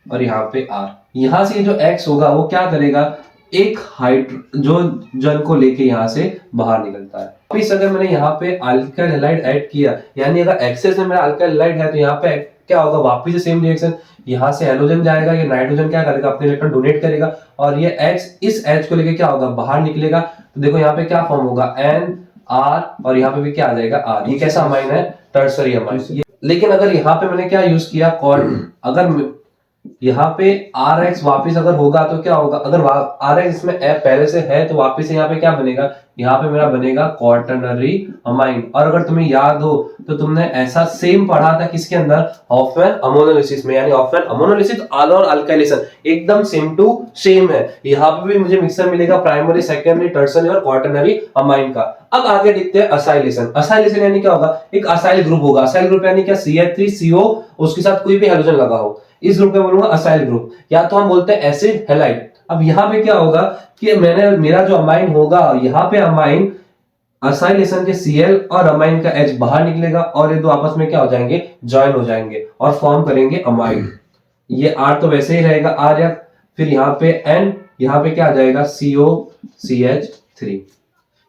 और यहाँ पे R। यहाँ से जो X होगा वो क्या करेगा, एक हाइड्रोजन को लेके यहाँ से बाहर निकलता है। वापिस अगर मैंने यहाँ पे अल्काइल हैलाइड ऐड किया, यानी अगर एक्सेस में मेरा अल्काइल हैलाइड है तो यहाँ पे क्या होगा, वापिस से सेम रिएक्शन, यहाँ से हेलोजन जाएगा, ये नाइट्रोजन क्या करेगा, अपने इलेक्ट्रॉन डोनेट करेगा और ये X इस H को लेके क्या होगा, बाहर निकलेगा। तो देखो यहाँ पे क्या फॉर्म होगा, N R और यहाँ पे भी क्या आ जाएगा, R। ये कैसा अमाइन है, टर्सरी अमाइन। लेकिन अगर यहाँ पे मैंने क्या यूज किया, अगर यहाँ पे RX वापिस अगर होगा तो क्या होगा, अगर RX इसमें पहले से है तो वापिस से यहाँ पे क्या बनेगा, यहाँ पे मेरा बनेगा क्वार्टरनरी अमाइन। और अगर तुम्हें याद हो तो तुमने ऐसा सेम पढ़ा था किसके अंदर, हॉफमैन अमोनोलिसिस में, यानी हॉफमैन अमोनोलिसिस और अल्काइलेशन एकदम सेम टू सेम है। यहाँ पे भी मुझे मिक्सर मिलेगा प्राइमरी, सेकेंडरी, टर्सरी और क्वार्टरनरी अमाइन का। अब आगे देखते हैं असाइलेशन। असाइलेशन यानी क्या होगा, एक असाइल ग्रुप होगा। असाइल ग्रुप यानी क्या, CH3CO उसके साथ कोई भी हेलोजन लगा हो, इस ग्रुप में बोलूंगा असाइल ग्रुप, या तो हम बोलते हैं एसिड हैलाइड। अब यहाँ पे क्या होगा कि मेरा जो अमाइन होगा, यहाँ पे अमाइन असाइलेशन के Cl और अमाइन का H बाहर निकलेगा और ये दो आपस में क्या हो जाएंगे, ज्वाइन हो जाएंगे और फॉर्म करेंगे अमाइन। ये R तो वैसे ही रहेगा R, या फिर यहाँ पे N, यहाँ पे क्या आ जाएगा COCH3।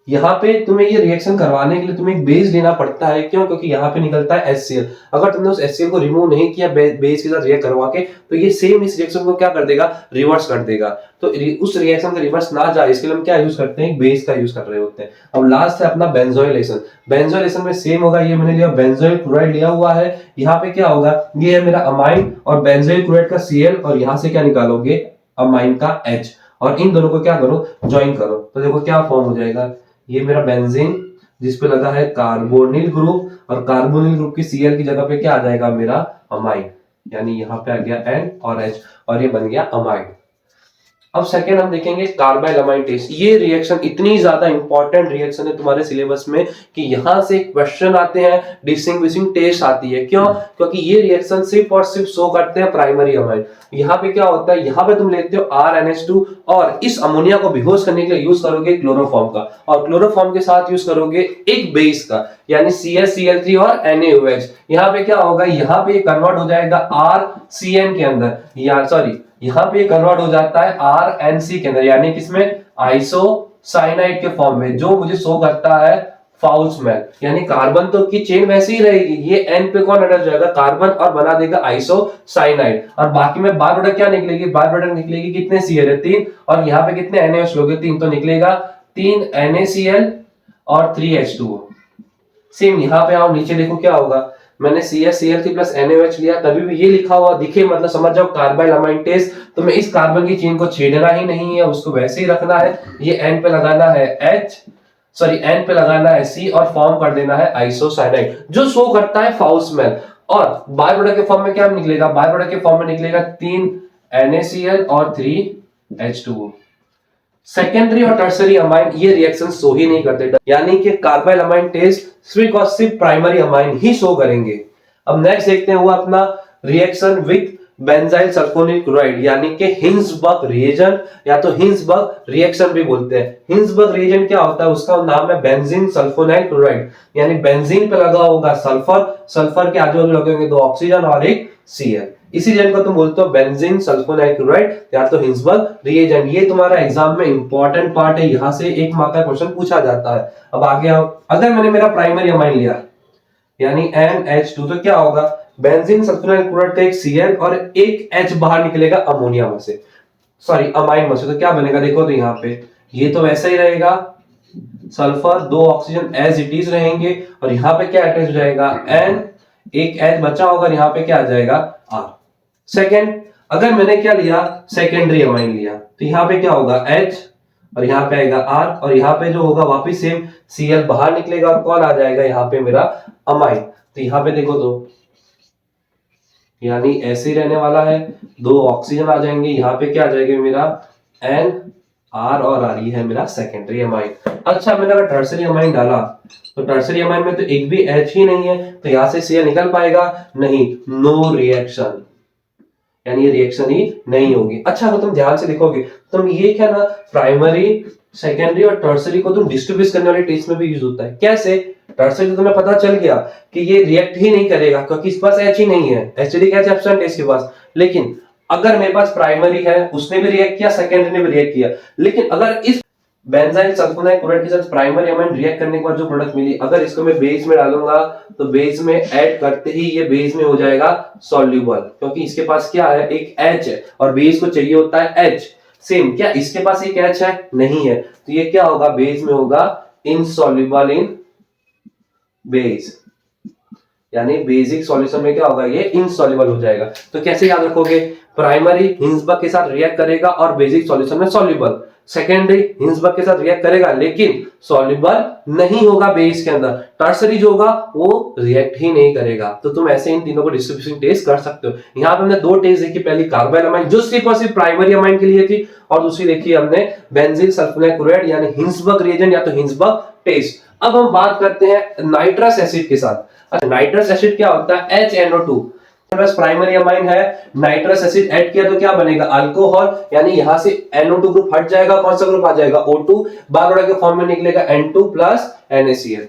यहाँ पे तुम्हें ये रिएक्शन करवाने के लिए तुम्हें एक बेस लेना पड़ता है, क्यों, क्योंकि यहाँ पे निकलता है HCl। अगर तुमने उस HCl को रिमूव नहीं किया बेस के साथ रिएक्ट करवा के, तो ये सेम इस रिएक्शन को क्या कर देगा, रिवर्स कर देगा। तो उस रिएक्शन का रिवर्स ना जाए इसके लिए हम क्या यूज करते हैं, बेस का यूज कर रहे होते हैं। अब लास्ट है अपना बेंजोइलेशन। बेंजोइलेशन में सेम होगा, ये मैंने लिया बेंजोइल क्लोराइड लिया हुआ है, यहाँ पे क्या होगा, ये है मेरा अमाइन और बेंजोइल क्लोराइड का Cl और यहाँ से क्या निकालोगे, अमाइन का H, और इन दोनों को क्या करो, ज्वाइन करो। तो देखो क्या फॉर्म हो जाएगा, ये मेरा बेंजीन जिसपे लगा है कार्बोनिल ग्रुप, और कार्बोनिल ग्रुप की Cl की जगह पे क्या आ जाएगा, मेरा अमाइन, यानी यहाँ पे आ गया N और H और ये बन गया अमाइन। अब सेकेंड हम देखेंगे कार्बाइल अमाइन टेस्ट। ये रिएक्शन इतनी ज्यादा इंपॉर्टेंट रिएक्शन है तुम्हारे सिलेबस में कि यहां से क्वेश्चन आते हैं, डिस्टिंग्विशिंग टेस्ट आती है। क्यों, क्योंकि ये रिएक्शन सिर्फ और सिर्फ शो करते हैं प्राइमरी अमाइन। यहाँ पे क्या होता है, यहाँ पे तुम लेते हो RNH2 और इस अमोनिया को बेहोश करने के लिए यूज करोगे क्लोरोफॉर्म का, और क्लोरोफॉर्म के साथ यूज करोगे एक बेस का, यानी CH-Cl3 और NaOH। यहाँ पे क्या होगा, यहाँ पे कन्वर्ट हो जाएगा RCN के अंदर, यहाँ पे कन्वर्ट हो जाता है RNC के अंदर, यानी किसमें, आइसोसाइनाइड के फॉर्म में, जो मुझे शो करता है फाउल स्मेल। यानी कार्बन तो की चेन वैसी ही रहेगी, ये N पे कौन अटैच जाएगा, कार्बन, और बना देगा आइसोसाइनाइड। और बाकी में बाय प्रोडक्ट क्या निकलेगी, बाय प्रोडक्ट निकलेगी कितने Cl है, 3, और यहाँ पे कितने NaOH लोगे, 3, तो निकलेगा 3 NaCl और 3 H2O। सेम यहाँ पे आओ, नीचे देखो क्या होगा, मैंने CH-Cl3 प्लस NaOH लिया, तभी भी ये लिखा हुआ दिखे, मतलब समझ जाओ कार्बाइल अमाइन टेस्ट। तो मैं इस कार्बन की चेन को छेड़ना ही नहीं है, उसको वैसे ही रखना है। ये N पे लगाना है N पे लगाना है C और फॉर्म कर देना है आइसोसाइनाइड, जो शो करता है फाउल स्मेल। और बाय प्रोडक्ट के फॉर्म में क्या निकलेगा, बाय प्रोडक्ट के फॉर्म में निकलेगा 3 NaCl और 3 H2O। सेकेंडरी और टर्सरी अमाइन ये रिएक्शन शो ही नहीं करते, यानी कि कार्बाइल अमाइन टेस्ट सिर्फ और सिर्फ प्राइमरी अमाइन ही शो करेंगे। अब नेक्स्ट देखते हैं वो अपना reaction with benzyl sulphonyl chloride यानी कि हिंसबर्ग रिएजेंट या तो हिंसबर्ग रिएक्शन भी बोलते हैं। हिंसबर्ग रिएजेंट क्या होता है, उसका नाम है बेंजीन सल्फोनाइल क्लोराइड, यानी बेंजीन पे लगा होगा सल्फर, सल्फर के आजू बाजू लगे होंगे 2 ऑक्सीजन और एक Cl, इसी रिएजेंट को तुम बोलते हो बेंजीन सल्फोनाइल क्लोराइड या तो हिंसबर्ग रिएजेंट। ये तुम्हारा एग्जाम में इंपॉर्टेंट पार्ट है, यहां से 1 मार्क का क्वेश्चन पूछा जाता है। अब आगे आओ, अगर मैंने मेरा प्राइमरी अमाइन लिया यानी NH2 तो क्या होगा, बेंजीन सल्फोनाइल क्लोराइड का एक Cl और एक H बाहर निकलेगा अमोनिया में से, सॉरी अमाइन में से, तो क्या बनेगा देखो, तो यहाँ पे ये तो वैसा ही रहेगा, sulphur 2 oxygen as it is रहेंगे और यहाँ पे क्या अटैच हो जाएगा N, एक H बचा होगा और यहाँ पे क्या आ जाएगा R। सेकेंड, अगर मैंने क्या लिया सेकेंडरी अमाइन लिया तो यहाँ पे क्या होगा H और यहाँ पे आएगा R और यहाँ पे जो होगा वापिस सेम Cl बाहर निकलेगा और कौन आ जाएगा यहाँ पे मेरा अमाइन। तो यहाँ पे देखो तो यानी ऐसे ही रहने वाला है, 2 ऑक्सीजन आ जाएंगे, यहाँ पे क्या आ जाएगा मेरा N R और R, ये है मेरा सेकेंडरी अमाइन। अच्छा, मैंने अगर टर्सरी अमाइन डाला तो टर्सरी अमाइन में तो एक भी H ही नहीं है, तो यहाँ से Cl निकल पाएगा नहीं, नो रिएक्शन, यानी ये रिएक्शन ही नहीं होगी। अच्छा, अगर तुम ध्यान से देखोगे तुम ये क्या ना, प्राइमरी सेकेंडरी और टर्सरी को तुम डिस्ट्रीब्यूट करने वाले टेस्ट में भी यूज होता है। कैसे, टर्सरी तो तुम्हें पता चल गया कि ये रिएक्ट ही नहीं करेगा क्योंकि इस पास H ही नहीं है, एसिडिक H एब्सेंट है इसके पास। लेकिन अगर मेरे पास प्राइमरी है, उसने भी रिएक्ट किया, सेकेंडरी ने भी रिएक्ट किया, लेकिन अगर इस बेंजाइल सल्फोनाइल क्लोराइड के साथ प्राइमरी अमाइन रिएक्ट करने के बाद जो प्रोडक्ट मिली, अगर इसको मैं बेस में डालूंगा तो बेस में ऐड करते ही ये बेस में हो जाएगा सॉल्युबल, क्योंकि इसके पास क्या है, एक H है और बेस को चाहिए होता है H। सेम, क्या इसके पास एक H है, नहीं है, तो ये क्या होगा, बेस में होगा इनसॉल्युबल इन बेस, यानी बेसिक सॉल्यूशन में क्या होगा, ये इनसॉल्युबल हो जाएगा। तो कैसे याद रखोगे, प्राइमरी हिंसबर्ग के साथ रिएक्ट करेगा और बेसिक सॉल्यूशन में सॉल्युबल, सेकेंडरी हिंसबर्ग के साथ रिएक्ट करेगा लेकिन सॉल्युबल नहीं होगा बेस के अंदर, टर्सरी जो होगा वो रिएक्ट ही नहीं करेगा। तो तुम ऐसे इन तीनों को डिस्ट्रीब्यूशन टेस्ट कर सकते हो। यहाँ पे हमने 2 टेस्ट देखी, पहली कार्बाइल अमाइन जो सिर्फ और सिर्फ प्राइमरी अमाइन के लिए थी, और दूसरी देखी हमने बेंजीन सल्फोनाइल क्लोराइड यानी हिंसबर्ग रिएजेंट या तो हिंसबर्ग टेस्ट। अब हम बात करते हैं नाइट्रस एसिड के साथ। अच्छा, नाइट्रस एसिड क्या होता है, HNO2, बस प्राइमरी अमाइन है, नाइट्रस एसिड ऐड किया तो क्या बनेगा, अल्कोहल, यानी यहां से NO2 ग्रुप हट जाएगा, कौन सा ग्रुप आ जाएगा, O2, बार के फॉर्म में निकलेगा N2 प्लस NaCl।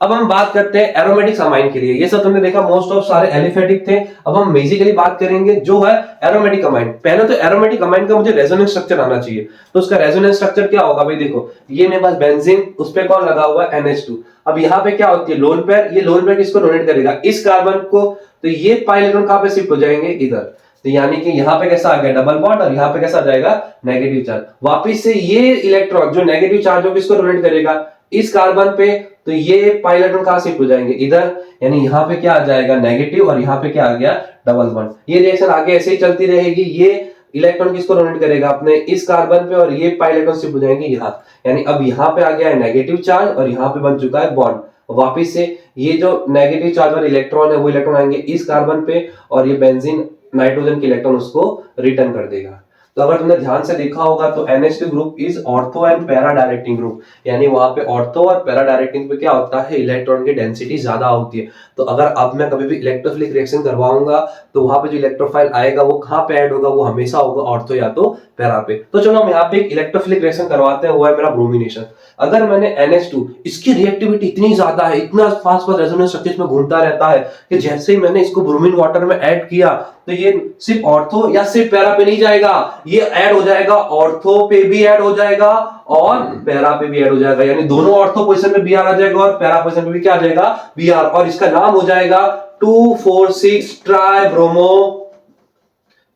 अब हम बात करते हैं एरोमेटिक अमाइन के लिए। ये सब तुमने देखा मोस्ट ऑफ सारे एलिफेटिक थे, अब हम बेसिकली बात करेंगे जो है एरोमेटिक अमाइन। पहले तो एरोमेटिक अमाइन का मुझे रेजोनेंस स्ट्रक्चर आना चाहिए, तो उसका रेजोनेंस स्ट्रक्चर क्या होगा भाई, देखो ये मेरे पास बेंजीन, उस पे कौन लगा हुआ है, NH2। अब यहाँ पे क्या होती है, लोन पेयर, ये लोन पेयर किसको डोनेट करेगा, इस कार्बन को, तो ये पाई इलेक्ट्रॉन कहां पे शिफ्ट हो जाएंगे, इधर, तो यानी कि यहाँ पे कैसा आ गया डबल बॉन्ड और यहाँ पे कैसा आ जाएगा नेगेटिव चार्ज। वापिस से ये इलेक्ट्रॉन जो नेगेटिव चार्ज हो किसको डोनेट करेगा, इस कार्बन पे, तो ये पाई इलेक्ट्रॉन कहां शिफ्ट हो जाएंगे, इधर, यानी यहाँ पे क्या आ जाएगा नेगेटिव और यहाँ पे क्या आ गया डबल बॉन्ड। ये रिएक्शन आगे ऐसे ही चलती रहेगी, ये इलेक्ट्रॉन किसको डोनेट करेगा, अपने इस कार्बन पे, और ये पाई इलेक्ट्रॉन शिफ्ट हो जाएंगे यहाँ, यानी अब यहाँ पे आ गया है नेगेटिव चार्ज और यहाँ पे बन चुका है बॉन्ड। वापिस से ये जो नेगेटिव चार्ज वाले इलेक्ट्रॉन है वो इलेक्ट्रॉन आएंगे इस कार्बन पे और ये बेंजीन नाइट्रोजन के इलेक्ट्रॉन उसको रिटर्न कर देगा। तो अगर तुमने ध्यान से देखा होगा तो NH2 group is ortho and para directing group, यानी वहां पे ऑर्थो और पैरा डायरेक्टिंग पे क्या होता है, इलेक्ट्रॉन की डेंसिटी ज्यादा होती है। तो अगर अब मैं कभी भी इलेक्ट्रोफिलिक रिएक्शन करवाऊंगा तो वहां पे जो इलेक्ट्रोफाइल आएगा वो कहां पे ऐड होगा, वो हमेशा होगा ऑर्थो या तो पैरा पे। तो चलो हम यहाँ पे एक इलेक्ट्रोफिलिक रिएक्शन करवाते हैं, वो है मेरा ब्रोमिनेशन। अगर मैंने NH2, इसकी रिएक्टिविटी इतनी ज्यादा है, इतना फास्ट फास्ट रेजोनेंस स्ट्रक्चर में घूमता रहता है कि जैसे ही मैंने इसको ब्रोमीन वाटर में ऐड किया तो ये सिर्फ ऑर्थो या सिर्फ पैरा पे नहीं जाएगा, ये ऐड हो जाएगा ऑर्थो पे भी ऐड हो जाएगा और पैरा पे भी ऐड हो जाएगा, यानी दोनों ऑर्थो पोजीशन में Br आ जाएगा और पैरा पोजीशन पे भी क्या आ जाएगा Br, और इसका नाम हो जाएगा 2,4,6 ट्राइब्रोमो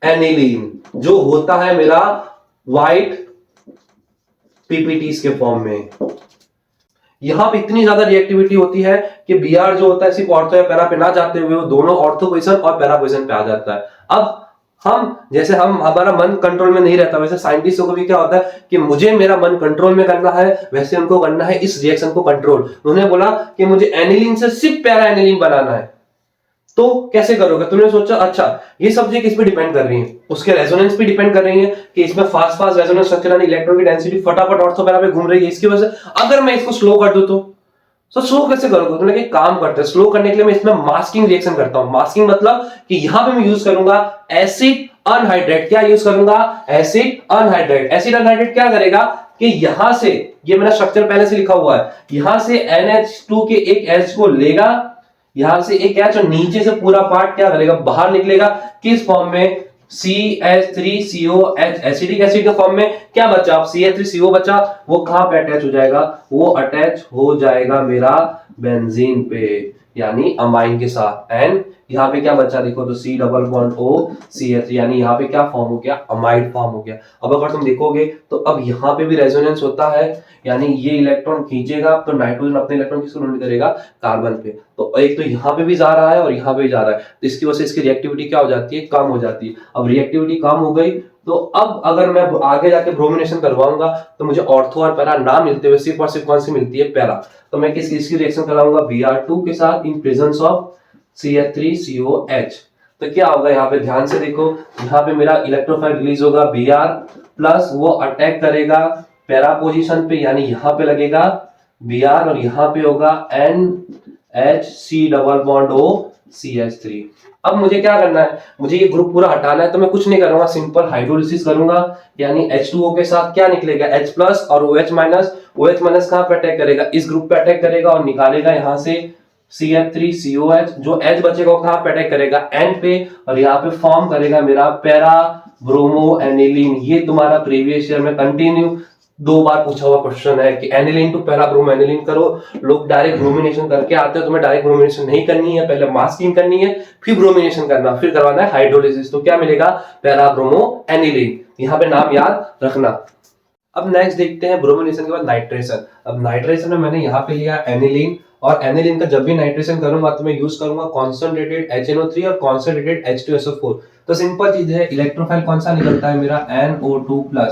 एनिलीन, जो होता है मेरा व्हाइट PPTs के फॉर्म में। यहां पे इतनी ज्यादा रिएक्टिविटी होती है कि Br जो होता है सिर्फ ऑर्थो या पैरा पे ना जाते हुए वो दोनों ऑर्थो पोजीशन और पैरा पोजीशन पे आ जाता है। अब हम जैसे हमारा मन कंट्रोल में नहीं रहता, वैसे साइंटिस्टों को भी क्या होता है कि मुझे मेरा मन कंट्रोल में करना है, वैसे उनको करना है इस रिएक्शन को कंट्रोल। उन्होंने बोला कि मुझे एनिलीन से सिर्फ पैरा एनिलीन बनाना है, तो कैसे करोगे, तुमने सोचा अच्छा ये सब चीजें किस पे डिपेंड कर रही हैं, उसके रेजोनेंस पे डिपेंड कर रही है कि इसमें फास्ट फास्ट रेजोनेंस स्ट्रक्चर यानी इलेक्ट्रॉन की डेंसिटी फटाफट ऑर्थो पैरा पे घूम रही है, इसकी वजह से अगर मैं इसको स्लो कर दूं तो स्लो कैसे करोगे? तुमने एक काम करते हैं, स्लो करने के लिए मैं इसमें मास्किंग रिएक्शन करता हूं। मास्किंग मतलब कि यहां पे मैं यूज करूंगा एसिड अनहाइड्रेट। क्या यूज करूंगा? Acid anhydride. एसिड अनहाइड्रेट क्या करेगा कि यहां से, ये मेरा स्ट्रक्चर पहले से लिखा हुआ है, यहां से NH2 के एक H को लेगा, यहां से एक H और नीचे से पूरा पार्ट क्या करेगा? बाहर निकलेगा। किस फॉर्म में? CH3COH, एसिडिक एसिड के फॉर्म में। क्या बचा? CH3CO बचा। वो कहां पे अटैच हो जाएगा? वो अटैच हो जाएगा मेरा बेंजीन पे, यानी अमाइन के साथ। एंड यहाँ पे क्या बचा? देखो तो C double bond O CH, यानी यहाँ पे क्या फॉर्म हो गया? अमाइड फॉर्म हो गया। अब अगर तुम देखोगे तो अब यहाँ पे भी रेजोनेंस होता है, यानी ये इलेक्ट्रॉन खींचेगा तो नाइट्रोजन अपने इलेक्ट्रॉन किसको डोनेट करेगा? कार्बन पे। तो एक तो यहाँ पे भी जा रहा है और यहाँ पे भी जा रहा है, तो इसकी वजह से इसकी रिएक्टिविटी क्या हो जाती है? कम हो जाती है। अब रिएक्टिविटी कम हो गई तो अब अगर मैं आगे जाके ब्रोमिनेशन करवाऊंगा तो मुझे ऑर्थो और पैरा ना मिलते हुए सिर्फ और सिर्फ कौन सी मिलती है? पैरा। तो मैं किसकी रिएक्शन कराऊंगा? Br2 के साथ इन प्रेजेंस ऑफ CH3COH। तो क्या होगा? यहाँ पे ध्यान से देखो, यहाँ पे मेरा इलेक्ट्रोफाइल रिलीज होगा Br प्लस, वो अटैक करेगा पैरा पोजीशन पे, यानी यहाँ पे लगेगा Br और यहाँ पे होगा NHC double bond O CH3। अब मुझे क्या करना है? मुझे ये ग्रुप पूरा हटाना है, तो मैं कुछ नहीं करूंगा, सिंपल हाइड्रोलिसिस करूंगा, यानी H2O के साथ क्या निकलेगा? H प्लस और OH माइनस। OH माइनस कहां पे अटैक करेगा? इस ग्रुप पे अटैक करेगा और निकालेगा यहां से CH3COH। जो H बचेगा वो कहां पे अटैक करेगा? N पे, और यहाँ पे फॉर्म करेगा मेरा पैरा ब्रोमो एनिलीन। ये तुम्हारा प्रीवियस ईयर में कंटिन्यू 2 बार पूछा हुआ क्वेश्चन है कि aniline to para bromo aniline करो। लोग डायरेक्ट ब्रोमिनेशन करके आते हैं, तुम्हें डायरेक्ट ब्रोमिनेशन नहीं करनी है, पहले मास्किंग करनी है, फिर ब्रोमिनेशन करना, फिर करवाना है हाइड्रोलिसिस। तो क्या मिलेगा? Para bromo aniline. यहाँ पे नाम याद रखना। अब नेक्स्ट देखते हैं ब्रोमिनेशन के बाद नाइट्रेशन। अब नाइट्रेशन में मैंने यहाँ पे लिया एनिलीन, और एनिलीन का जब भी नाइट्रेशन करूंगा तो मैं यूज करूंगा कॉन्सेंट्रेटेड HNO3 और कॉन्सेंट्रेटेड H2SO4। तो सिंपल चीज है, इलेक्ट्रोफाइल कौन सा निकलता है मेरा? NO2+।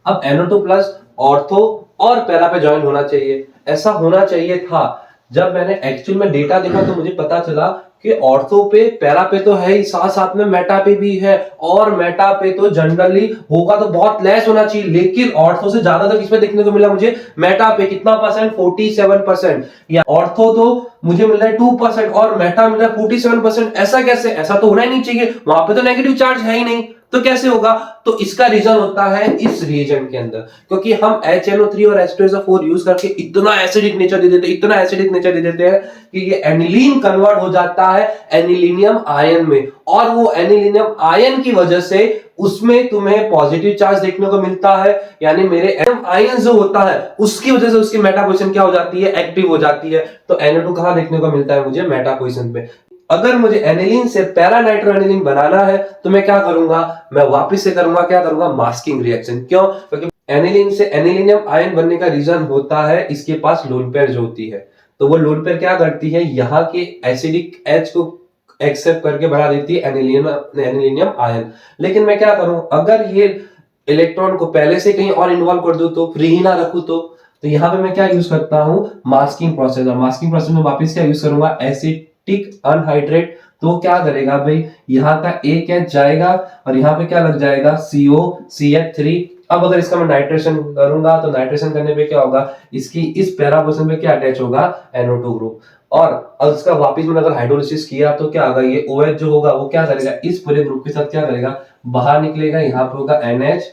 अब NO2+ ऑर्थो और पैरा पे ज्वाइन होना चाहिए। ऐसा होना चाहिए था। जब मैंने एक्चुअल में डेटा देखा तो मुझे पता चला कि ऑर्थो पे पैरा पे तो है ही, साथ साथ में मेटा पे भी है, और मेटा पे तो जनरली होगा तो बहुत लेस होना चाहिए, लेकिन ऑर्थो से ज्यादा तो किस पे देखने को मिला मुझे? मेटा पे। कितना परसेंट? 47%। या ऑर्थो तो मुझे मिल रहा है 2% और मेटा मिल रहा है 47%। ऐसा कैसे? ऐसा तो होना ही नहीं चाहिए, वहां पे तो नेगेटिव चार्ज है ही नहीं, तो कैसे होगा? तो इसका रीजन होता है इस रिएजेंट के अंदर, क्योंकि हम HNO3 और H2SO4 यूज करके इतना एसिडिक नेचर दे देते हैं, इतना एसिडिक नेचर दे देते हैं कि ये एनिलीन कन्वर्ट हो जाता है एनिलीनियम आयन में, और वो एनिलीनियम आयन की वजह से उसमें तुम्हें पॉजिटिव चार्ज देखने को मिलता है, यानी मेरे आयन जो होता है उसकी वजह से उसकी मेटा पोजीशन क्या हो जाती है? एक्टिव हो जाती है। तो NO2 कहां देखने को मिलता है मुझे? मेटा पोजीशन पे। अगर मुझे एनिलीन से पैरा नाइट्रो एनिलीन बनाना है तो मैं क्या करूंगा? मैं वापस से करूंगा, क्या करूंगा? Masking reaction. क्यों? क्योंकि एनिलीन से एनिलीनियम आयन बनने का रीजन होता है इसके पास लोन पेयर जो होती है, तो वो लोन पेयर क्या करती है? यहाँ के एसिडिक H को एक्सेप्ट करके बना देती है एनिलीनियम आयन। लेकिन मैं क्या करूं? अगर ये इलेक्ट्रॉन को पहले से कहीं और इन्वॉल्व कर दूं तो, फ्री ही ना रखूं तो यहाँ पे मैं क्या यूज करता हूं? Masking process. और मास्किंग प्रोसेस में वापस क्या यूज करूंगा? Acetic anhydride. तो क्या करेगा भाई? यहाँ का एक H जाएगा और यहाँ पे क्या लग जाएगा? CO CH3। अब अगर इसका मैं नाइट्रेशन करूंगा तो नाइट्रेशन करने पे क्या होगा? इसकी इस पैरा पोजीशन पे क्या अटैच होगा? NO2 group. और उसका वापस मैंने अगर हाइड्रोलिसिस किया तो क्या होगा? ये OH जो होगा वो क्या करेगा? इस पूरे ग्रुप के साथ क्या करेगा? बाहर निकलेगा। यहाँ पे होगा NH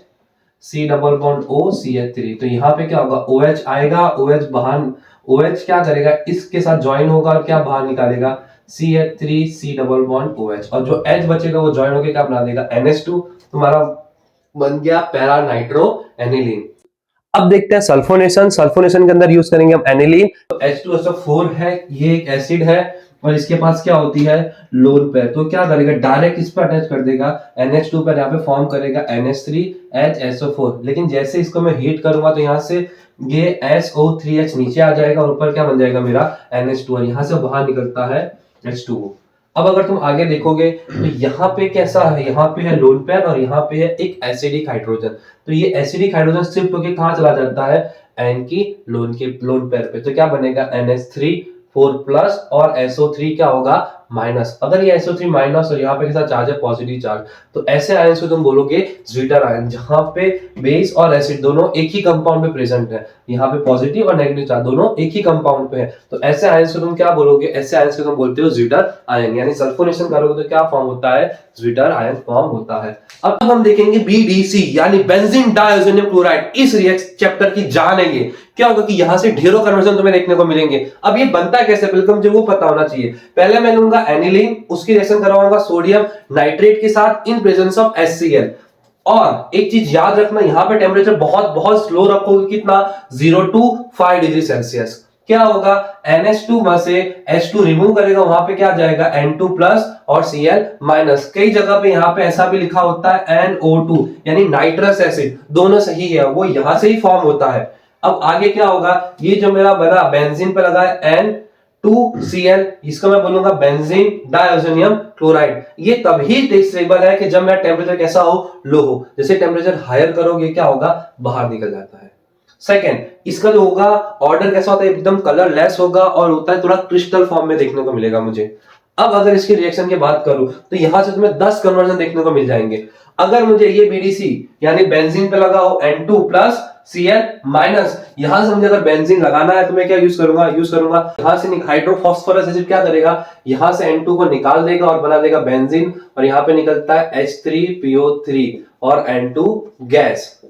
C double bond O CH3। तो यहाँ पे क्या होगा? OH आएगा, OH बाहर, OH क्या करेगा? इसके साथ ज्वाइन होगा और क्या बाहर निकालेगा? CH3 C double bond OH, और जो H बचेगा वो ज्वाइन होकर क्या बना देगा? NH2। तुम्हारा बन गया पैरा नाइट्रो एनिलीन। अब देखते हैं सल्फोनेशन। सल्फोनेशन के अंदर यूज करेंगे हम एनिलीन। तो H2SO4 है, ये एक एसिड है और इसके पास क्या होती है? Lone pair. तो क्या करेगा? डायरेक्ट इस पर अटैच कर देगा NH2 पर, यहाँ पे फॉर्म करेगा NH3HSO4। लेकिन जैसे इसको मैं हीट करूंगा तो यहाँ से ये SO3H नीचे आ जाएगा और ऊपर क्या बन जाएगा मेरा? NH2, और यहाँ से बाहर निकलता है H2O। अब अगर तुम आगे देखोगे तो यहाँ पे कैसा है? यहाँ पे है लोन पेयर और यहाँ पे है एक एसिडिक हाइड्रोजन। तो ये एसिडिक हाइड्रोजन शिफ्ट होके कहाँ चला जाता है? एन की लोन पेयर पे। तो क्या बनेगा? NH3 4+ और SO3 क्या होगा? माइनस, अगर ये SO3 माइनस और यहाँ पे कैसा चार्ज है पॉजिटिव चार्ज, तो ऐसे आयंस को तुम बोलोगे ज्विटर आयन, जहां पे बेस और एसिड दोनों एक ही कंपाउंड में प्रेजेंट है, यहाँ पे पॉजिटिव और नेगेटिव चार्ज दोनों एक ही कंपाउंड पे है, तो ऐसे आयंस को तुम क्या बोलोगे, ऐसे आयंस को तुम बोलते हो ज्विटर आयन। यानी सल्फोनेशन करोगे तो क्या फॉर्म होता है, ज्विटर आयन फॉर्म होता है। अब हम देखेंगे BDC यानी बेंजीन डाइऑक्सिनियम क्लोराइड। इस चैप्टर की जान है ये। क्या होगा कि यहां से ढेरों कन्वर्जन तुम्हें देखने को मिलेंगे। अब ये बनता कैसे, पहले मुझे वो पता होना चाहिए। पहले मैं लूंगा एनिलीन, उसकी रिएक्शन करवाऊंगा सोडियम नाइट्रेट के साथ इन प्रेजेंस ऑफ HCl। और एक चीज याद रखना, यहां पे टेम्परेचर बहुत बहुत स्लो रखोगे, कितना 0 to 5 डिग्री सेल्सियस। क्या होगा, NH2 में से H2 रिमूव करेगा, वहां पे क्या जाएगा N2 प्लस और Cl माइनस। कई जगह पे यहाँ पे ऐसा भी लिखा होता है NO2 यानी नाइट्रस एसिड, दोनों सही है, वो यहां से ही फॉर्म होता है। अब आगे क्या होगा, ये जो मेरा बना बेंजीन पे लगा है N2Cl, इसको मैं बोलूंगा बेंजीन डाइऑक्सिनियम क्लोराइड। ये तभी स्टेबल है कि जब मेरा टेम्परेचर कैसा हो, लो हो। जैसे टेम्परेचर हायर करोगे क्या होगा, बाहर निकल जाता है। सेकेंड, इसका जो होगा ऑर्डर कैसा होता है, एकदम कलरलेस होगा और होता है थोड़ा क्रिस्टल फॉर्म में देखने को मिलेगा मुझे। अब अगर इसकी रिएक्शन की बात करूं तो यहां से तुम्हें 10 कन्वर्जन देखने को मिल जाएंगे। अगर मुझे ये BDC यानी बेंजीन पे लगा हो N2 प्लस Cl माइनस, यहां से मुझे अगर बेंजीन लगाना है तो मैं क्या यूज करूंगा यहां से हाइड्रोफॉस्फोरस एसिड क्या करेगा, यहां से N2 को निकाल देगा और बना देगा बेंजीन, और यहां पे निकलता है H3PO3 और N2 गैस,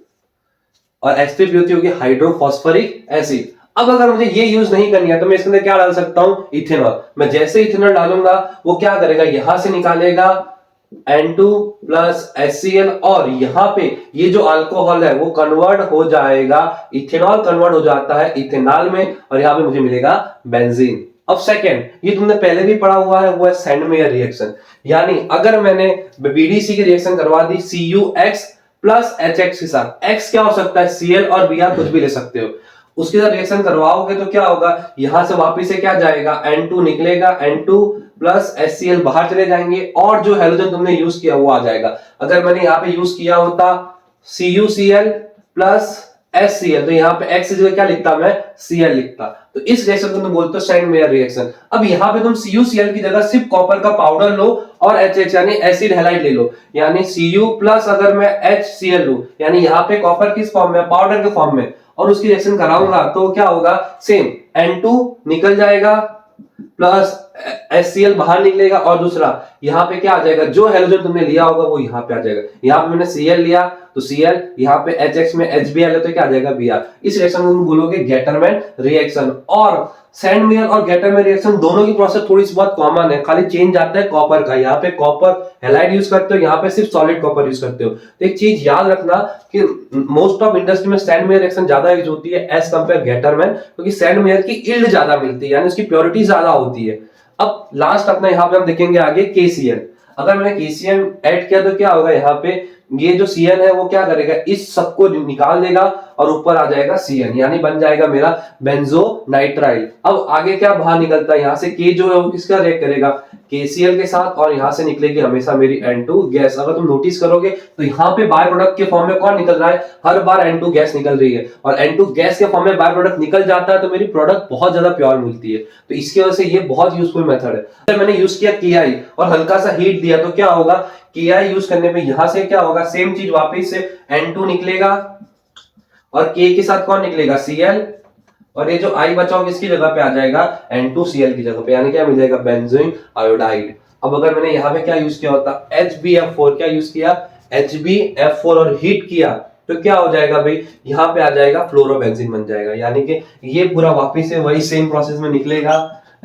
और H3PO3 होगी हाइड्रोफॉस्फोरिक एसिड। अब अगर मुझे ये यूज नहीं करनी है तो मैं इसके अंदर क्या डाल सकता हूं, इथेनॉल। मैं जैसे इथेनॉल डालूंगा वो क्या करेगा, यहां से निकालेगा N2 प्लस HCl, और यहां पे ये जो अल्कोहल है वो कन्वर्ट हो जाएगा, इथेनॉल कन्वर्ट हो जाता है इथेनॉल में, और यहां पे मुझे मिलेगा बेंजीन। अब सेकेंड, ये तुमने पहले भी पढ़ा हुआ है, वो है सैंडमेयर रिएक्शन। यानी अगर मैंने BDC की रिएक्शन करवा दी CuX प्लस HX के साथ, X क्या हो सकता है, Cl और Br कुछ भी ले सकते हो, उसके साथ रिएक्शन करवाओगे तो क्या होगा, यहां से वापिस से क्या जाएगा, N2 निकलेगा, N2 प्लस HCl बाहर चले जाएंगे, और जो हेलोजन तुमने यूज किया वो आ जाएगा। अगर मैंने यहाँ पे यूज किया होता CuCl प्लस HCl, तो यहाँ पे X जगह क्या लिखता, मैं Cl लिखता। तो इस रिएक्शन को तुम बोलते हो सैंडमेयर रिएक्शन। अब यहाँ पे तुम CuCl की जगह सिर्फ कॉपर का पाउडर लो और HH यानी एसिड हैलाइड ले लो, यानी Cu प्लस अगर मैं HCl लूं, यानी यहाँ पे कॉपर किस फॉर्म में, पाउडर के फॉर्म में, और उसकी रिएक्शन कराऊंगा तो क्या होगा, सेम N2 निकल जाएगा प्लस HCl बाहर निकलेगा, और दूसरा यहाँ पे क्या आ जाएगा, जो हेलोजन तुमने लिया होगा वो यहाँ पे आ जाएगा। यहाँ पे मैंने Cl लिया तो Cl, यहाँ पे HX में HBr है तो क्या आ जाएगा, Br। इस रिएक्शन को तुम बोलोगे गेटरमैन रिएक्शन। और सैंडमेयर और गेटरमैन रिएक्शन दोनों की प्रोसेस थोड़ी सी बहुत कॉमन है, खाली चेंज आता है कॉपर का। यहाँ पे कॉपर हैलाइड यूज करते हो, यहाँ पे सिर्फ सॉलिड कॉपर यूज करते हो। तो एक चीज याद रखना कि मोस्ट ऑफ इंडस्ट्री में सैंडमेयर रिएक्शन ज्यादा यूज होती है एज कंपेयर गेटरमैन, क्योंकि सैंडमेयर की यील्ड ज्यादा मिलती है, यानी उसकी प्योरिटी ज्यादा होती है। अब लास्ट अपना यहाँ पे हम देखेंगे आगे KCl। अगर मैंने KCl ऐड किया तो क्या होगा, यहाँ पे ये जो Cl है वो क्या करेगा, इस सबको निकाल देगा और ऊपर आ जाएगा Cn, यानी बन जाएगा मेरा बेंजोनाइट्राइल। अब आगे क्या बाहर निकलता है, यहाँ से K जो है वो किसका रिएक्ट करेगा, KCl के साथ, और यहाँ से निकलेगी हमेशा मेरी N2 गैस। अगर तुम नोटिस करोगे तो यहाँ पे बाय प्रोडक्ट के फॉर्म में कौन निकल रहा है, हर बार N2 गैस निकल रही है, और N2 गैस के फॉर्म में बाय प्रोडक्ट निकल जाता है तो मेरी प्रोडक्ट बहुत ज्यादा प्योर मिलती है। तो इसकी वजह से ये बहुत यूजफुल मेथड है। अगर मैंने यूज किया Ki और हल्का सा हीट दिया तो क्या होगा, Ki यूज करने पे यहाँ से क्या होगा, सेम चीज वापिस से N2 निकलेगा, और K के साथ कौन निकलेगा, Cl, और ये जो I बचा होगा इसकी जगह पे आ जाएगा N2Cl की जगह पे, यानी क्या मिल जाएगा, बेंजोइक आयोडाइड। अब अगर मैंने यहाँ पे क्या यूज किया होता, HbF4, क्या यूज किया, HbF4, और हीट किया तो क्या हो जाएगा भाई, यहाँ पे आ जाएगा फ्लोरोबेंजीन बन जाएगा। यानी कि ये पूरा वापिस से वही सेम प्रोसेस में निकलेगा,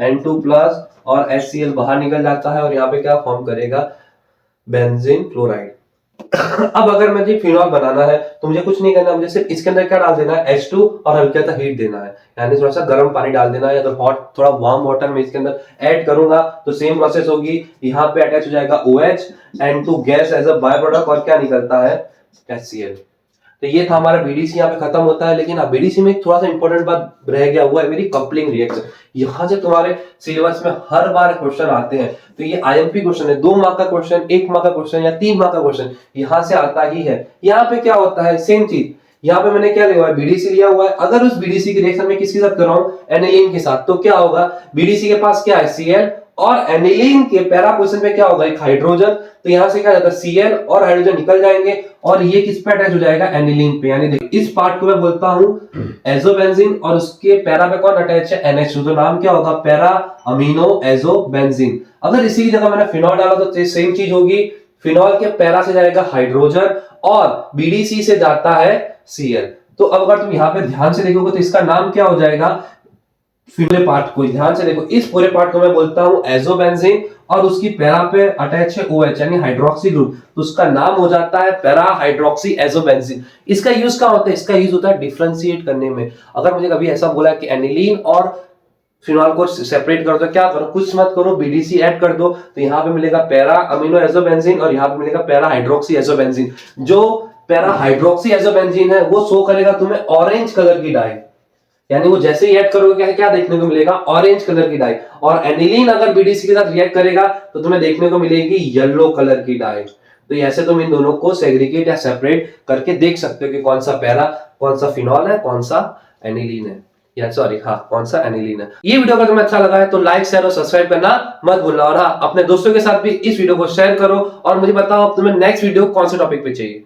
N2 प्लस और HCl बाहर निकल जाता है, और यहाँ पे क्या फॉर्म करेगा, बेंजीन क्लोराइड। अब अगर मुझे फिनॉल बनाना है तो मुझे कुछ नहीं करना, मुझे सिर्फ इसके अंदर क्या डाल देना है, H2 और हल्का सा हीट देना है, यानी थोड़ा सा गर्म पानी डाल देना है। अगर हॉट थोड़ा वार्म वाटर में इसके अंदर ऐड करूंगा तो सेम प्रोसेस होगी, यहाँ पे अटैच हो जाएगा OH, N2 gas as a by product, और क्या निकलता है, HCl। तो ये था हमारा BDC, यहाँ पे खत्म होता है। लेकिन BDC में थोड़ा सा इंपॉर्टेंट बात रह गया हुआ है मेरी कपलिंग रिएक्शन। यहाँ से तुम्हारे सिलेबस में हर बार क्वेश्चन आते हैं, तो ये IMP क्वेश्चन है, 2 मार्क का क्वेश्चन, 1 मार्क का क्वेश्चन या 3 मार्क का क्वेश्चन यहाँ से आता ही है। यहाँ पे क्या होता है, सेम चीज, यहाँ पे मैंने क्या लिया हुआ है, बीडीसी लिया हुआ है। अगर उस बीडीसी की रिएक्शन में किसके साथ कर रहा हूं, एनिलीन के साथ, तो क्या होगा, बीडीसी के पास क्या है, Cl, और एनिलीन के पैरा पोजीशन पे क्या होगा, एक हाइड्रोजन। तो यहां से क्या जाता है, Cl और हाइड्रोजन निकल जाएंगे और ये किस पे अटैच हो जाएगा, एनिलीन पे। यानी देखो इस पार्ट को मैं बोलता हूं एजोबेंजीन और उसके पैरा पे कौन अटैच है, NH2, तो नाम क्या होगा, पैरा अमीनो एजोबेंजीन। अगर इसी की जगह मैंने फिनॉल डाला तो सेम चीज होगी, फिनॉल के पैरा से जाएगा हाइड्रोजन और बीडीसी से जाता है Cl। तो अब अगर तुम यहां पे ध्यान से देखोगे तो इसका नाम क्या हो जाएगा, पूरे पार्ट को ध्यान से देखो, इस पूरे पार्ट को मैं बोलता हूं एजोबेंजीन और उसकी पैरा पे अटैच है OH यानी हाइड्रोक्सी ग्रुप, तो उसका नाम हो जाता है पैरा हाइड्रोक्सी एजोबेंजीन। इसका यूज क्या होता है, इसका यूज होता है डिफरेंशिएट करने में। अगर मुझे कभी ऐसा बोला कि एनिलीन और फिनॉल को सेपरेट कर दो, क्या करो, कुछ मत करो, बीडीसी ऐड कर दो, तो यहां पे मिलेगा पैरा अमीनो एजोबेंजीन और यहां पे मिलेगा पैरा हाइड्रोक्सी एजोबेंजीन। जो पैरा हाइड्रोक्सी एजोबेंजीन है वो शो करेगा तुम्हें ऑरेंज कलर की डाई, यानी वो जैसे ही ऐड करोगे क्या देखने को मिलेगा, ऑरेंज कलर की डाई। और एनिलीन अगर बीडीसी के साथ रिएक्ट करेगा तो तुम्हें देखने को मिलेगी येलो कलर की डाई। तो ऐसे तुम इन दोनों को सेग्रीगेट या सेपरेट करके देख सकते हो कि कौन सा पैरा, कौन सा फिनॉल है, कौन सा एनिलीन है, या सॉरी हाँ कौन सा एनिलीन है। ये वीडियो अगर तुम्हें अच्छा लगा है तो लाइक शेयर और सब्सक्राइब करना मत भूलना, और हाँ अपने दोस्तों के साथ भी इस वीडियो को शेयर करो और मुझे बताओ अब तुम्हें नेक्स्ट वीडियो कौन से टॉपिक पे चाहिए।